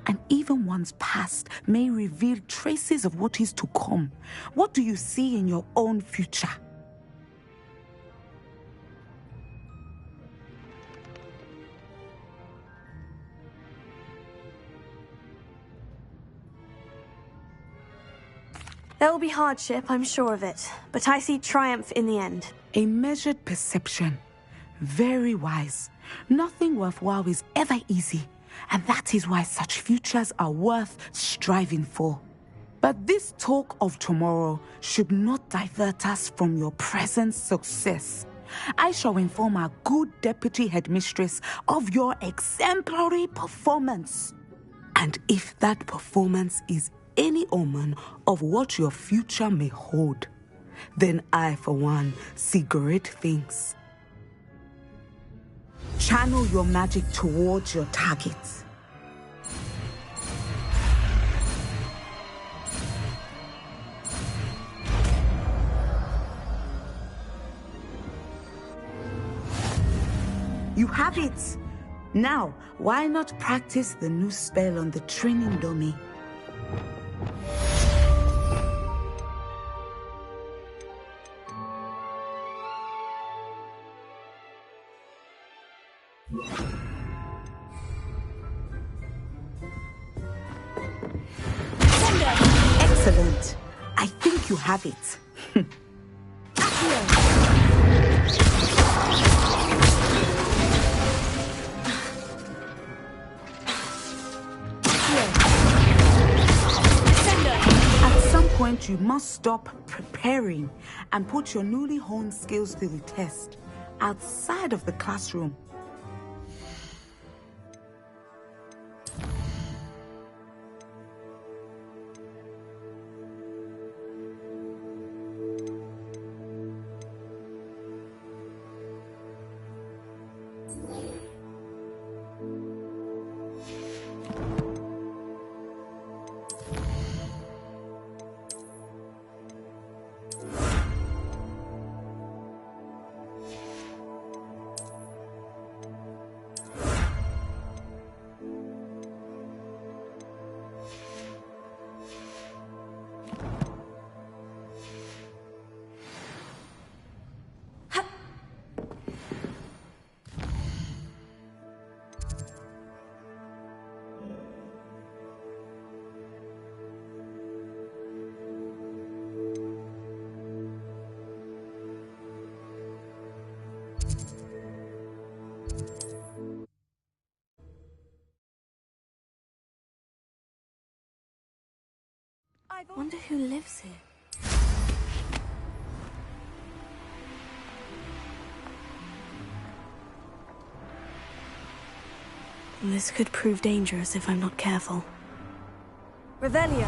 and even one's past may reveal traces of what is to come. What do you see in your own future? There will be hardship, I'm sure of it, but I see triumph in the end. A measured perception. Very wise. Nothing worthwhile is ever easy, and that is why such futures are worth striving for. But this talk of tomorrow should not divert us from your present success. I shall inform our good deputy headmistress of your exemplary performance. And if that performance is any omen of what your future may hold, then I, for one, see great things. Channel your magic towards your targets. You have it! Now, why not practice the new spell on the training dummy? Excellent. I think you have it. At some point, you must stop preparing and put your newly honed skills to the test outside of the classroom. I wonder who lives here. This could prove dangerous if I'm not careful. Revelio.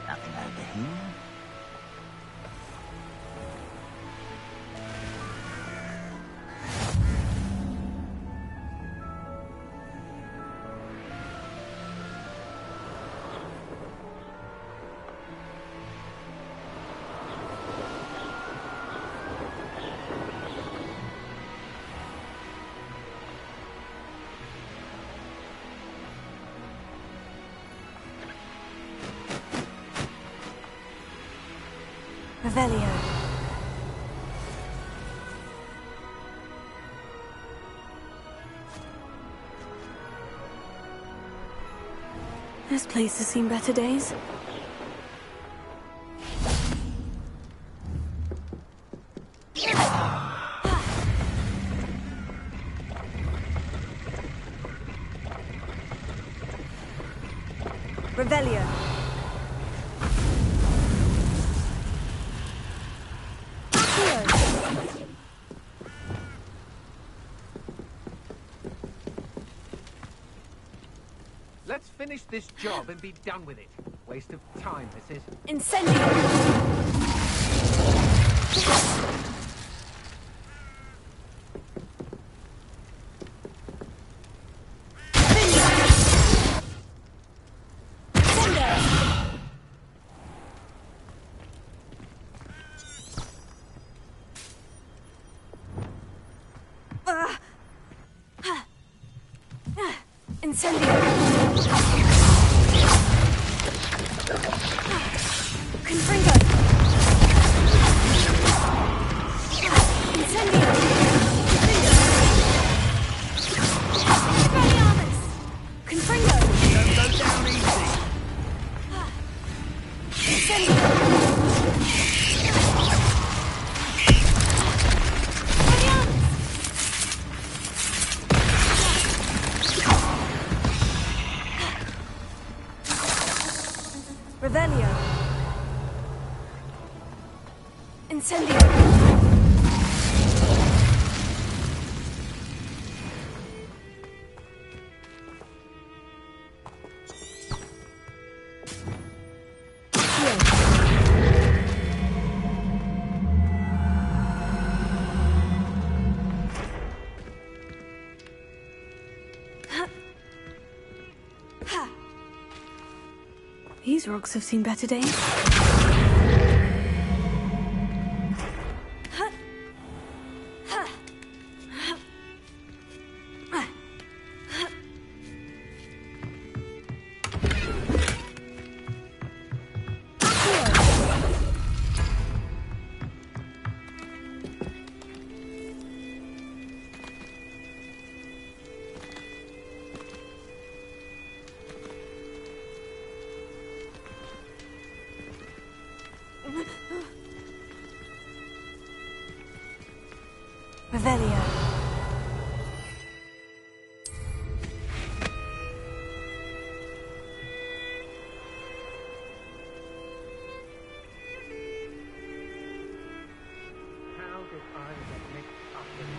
Nothing over here. Revelio. This place has seen better days. Revelio. Let's finish this job and be done with it. Waste of time, this is. Incendio! Incendio! Confringo! Incendio! Expelliarmus! Confringo! Don't go down easy. Incendio! Revelio. Incendio. These rocks have seen better days. Revelio. How did I get mixed up in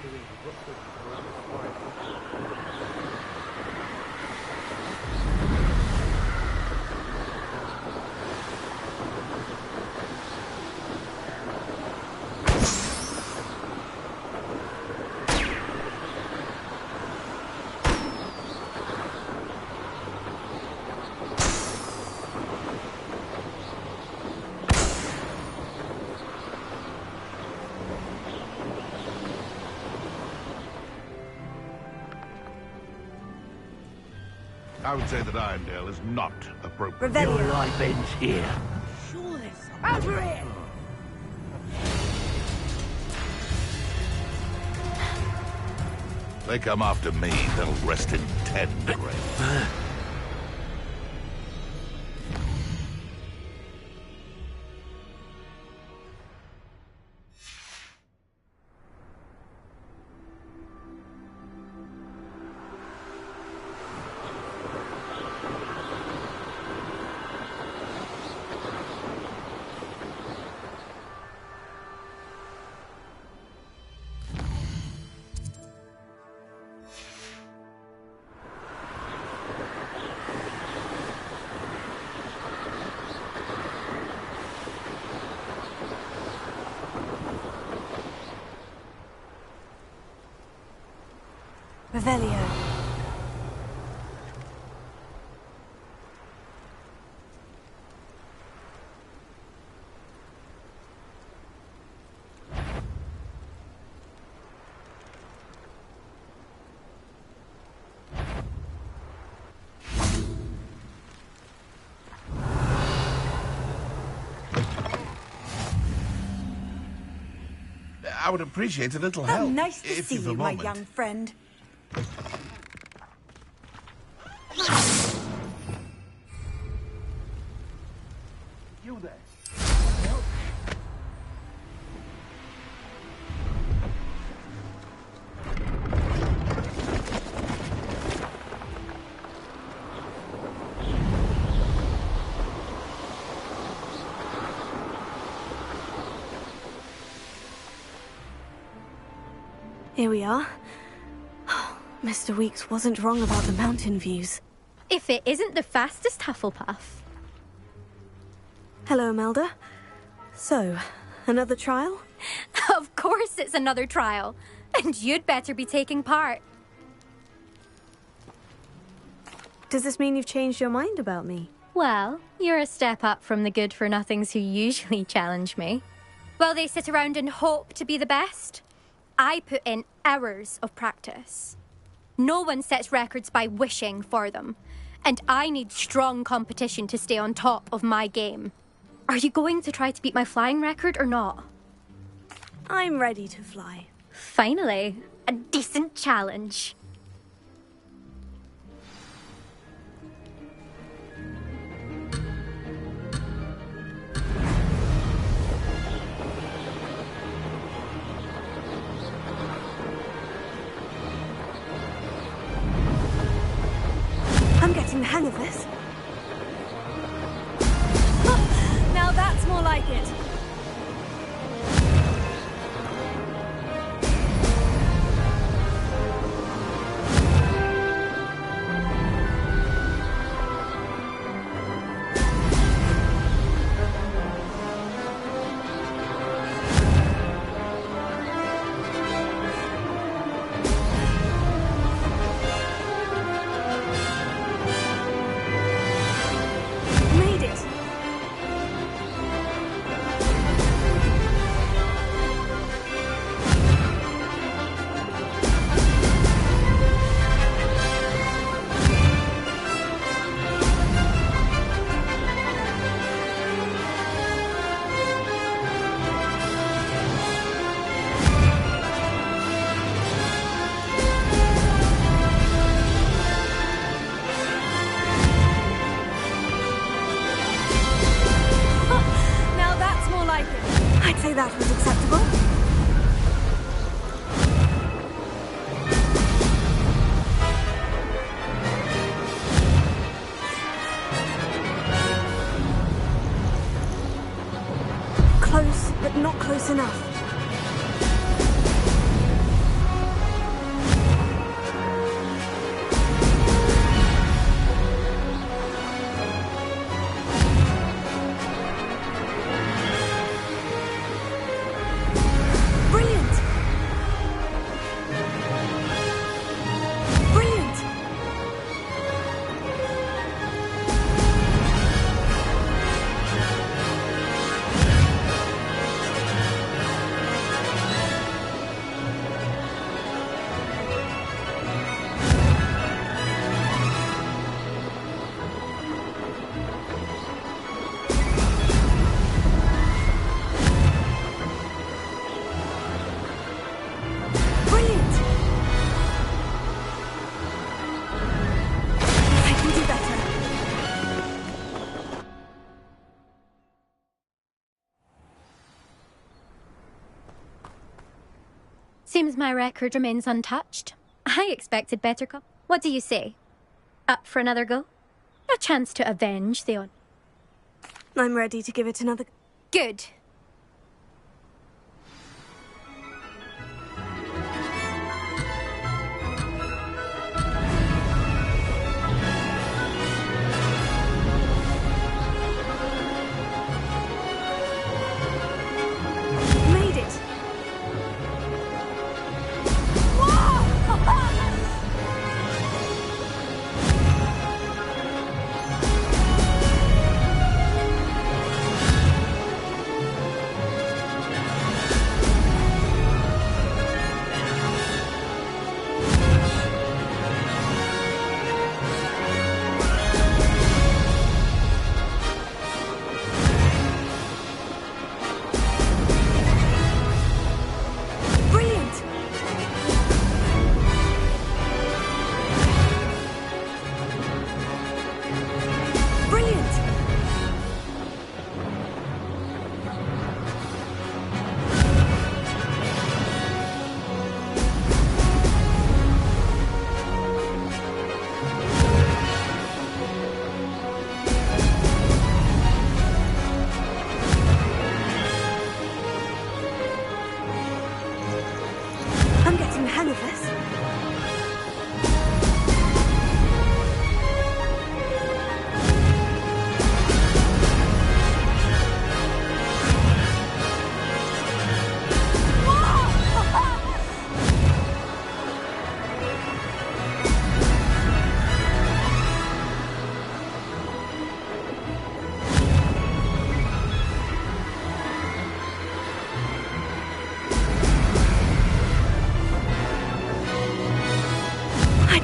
doing rookwood for I would say that Irondale is not appropriate. Revelio. Your life ends here. Over it! They come after me, they'll rest in 10 graves. Revelio. I would appreciate a little How help. nice to if see you've a you, my moment. young friend. You there? Here we are. Mr. Weeks wasn't wrong about the mountain views. If it isn't the fastest Hufflepuff. Hello, Imelda. So, another trial? Of course it's another trial. And you'd better be taking part. Does this mean you've changed your mind about me? Well, you're a step up from the good-for-nothings who usually challenge me. While they sit around and hope to be the best, I put in hours of practice. No one sets records by wishing for them, and I need strong competition to stay on top of my game. Are you going to try to beat my flying record or not? I'm ready to fly. Finally, a decent challenge. I'm getting the hang of this. Now that's more like it. I'd say that was acceptable. Close, but not close enough. Seems my record remains untouched. I expected better. What do you say? Up for another go? A chance to avenge the... I'm ready to give it another... Good.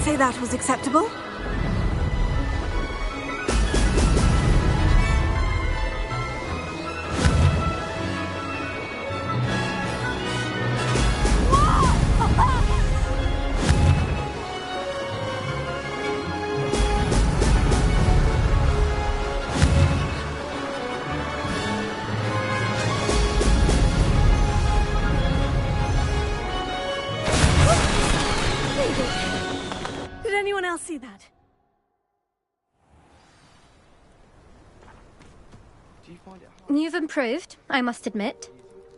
I'd say that was acceptable. Did anyone else see that? You've improved, I must admit.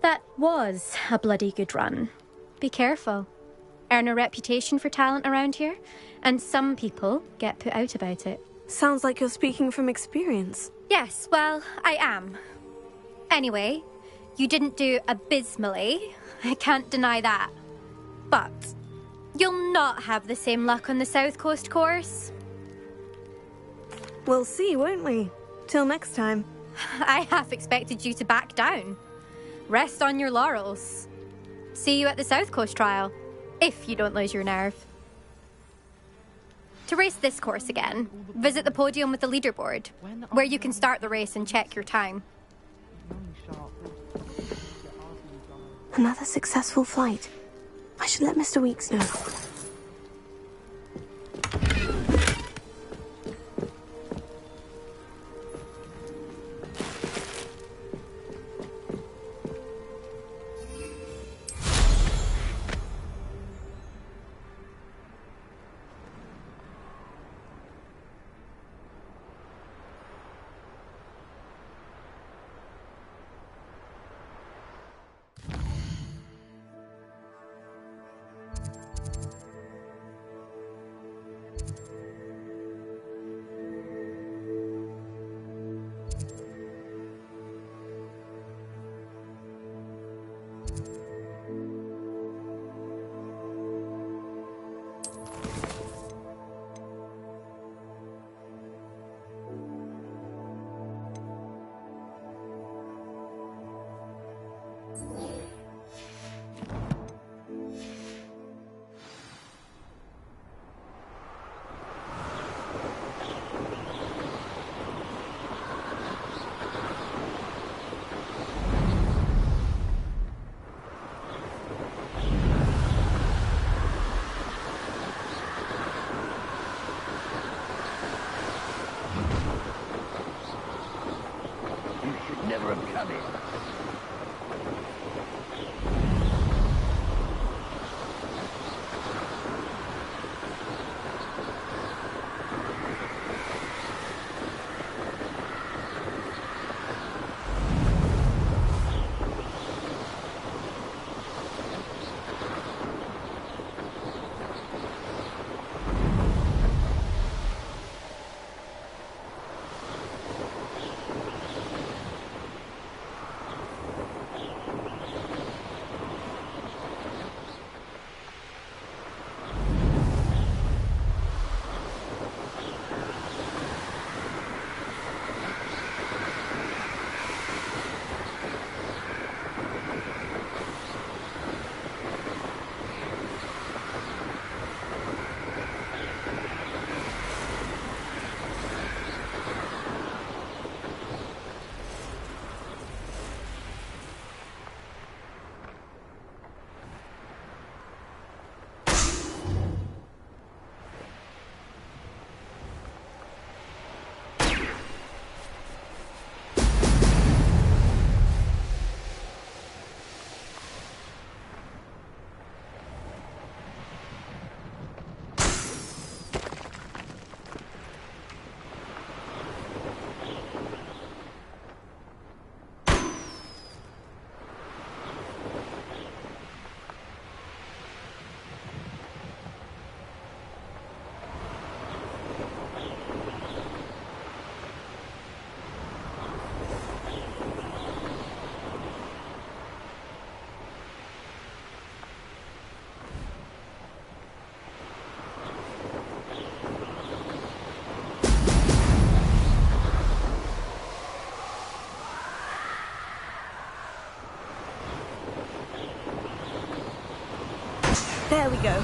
That was a bloody good run. Be careful. Earn a reputation for talent around here, and some people get put out about it. Sounds like you're speaking from experience. Yes, well, I am. Anyway, you didn't do abysmally. I can't deny that. But you'll not have the same luck on the South Coast course. We'll see, won't we? Till next time. I half expected you to back down. Rest on your laurels. See you at the South Coast trial, if you don't lose your nerve. To race this course again, visit the podium with the leaderboard, where you can start the race and check your time. Another successful flight. I should let Mr. Weeks know. Never have come in. There we go.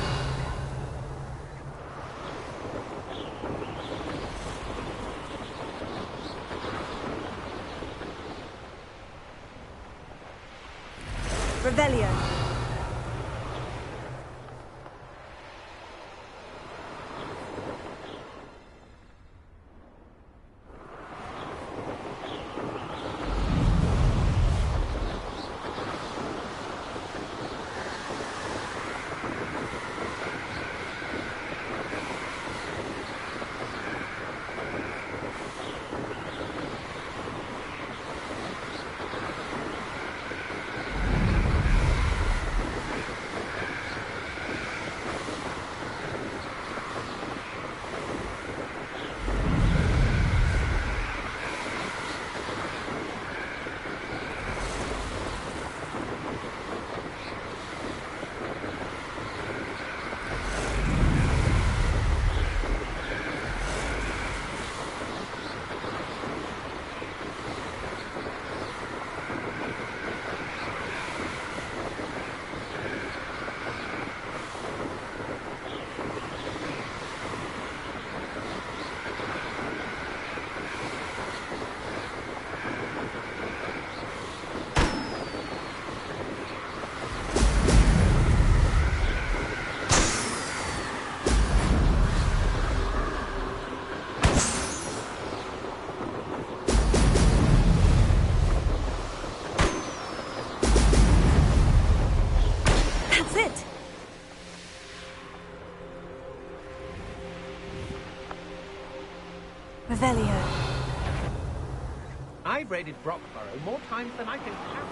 Revelio. I've raided Brockborough more times than I can count.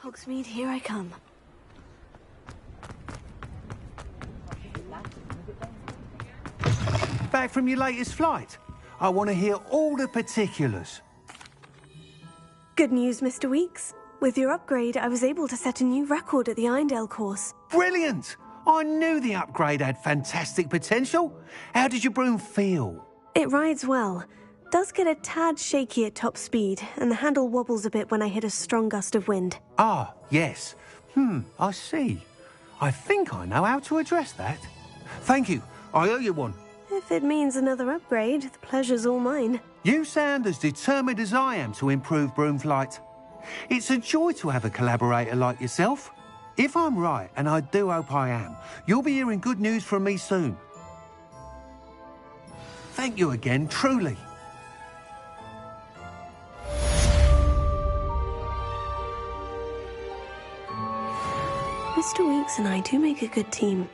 Hogsmeade, here I come. Back from your latest flight? I want to hear all the particulars. Good news, Mr. Weeks. With your upgrade, I was able to set a new record at the Irondale course. Brilliant! I knew the upgrade had fantastic potential. How did your broom feel? It rides well. Does get a tad shaky at top speed, and the handle wobbles a bit when I hit a strong gust of wind. Ah, yes. I see. I think I know how to address that. Thank you. I owe you one. If it means another upgrade, the pleasure's all mine. You sound as determined as I am to improve broom flight. It's a joy to have a collaborator like yourself. If I'm right, and I do hope I am, you'll be hearing good news from me soon. Thank you again, truly. Mr. Weeks and I do make a good team.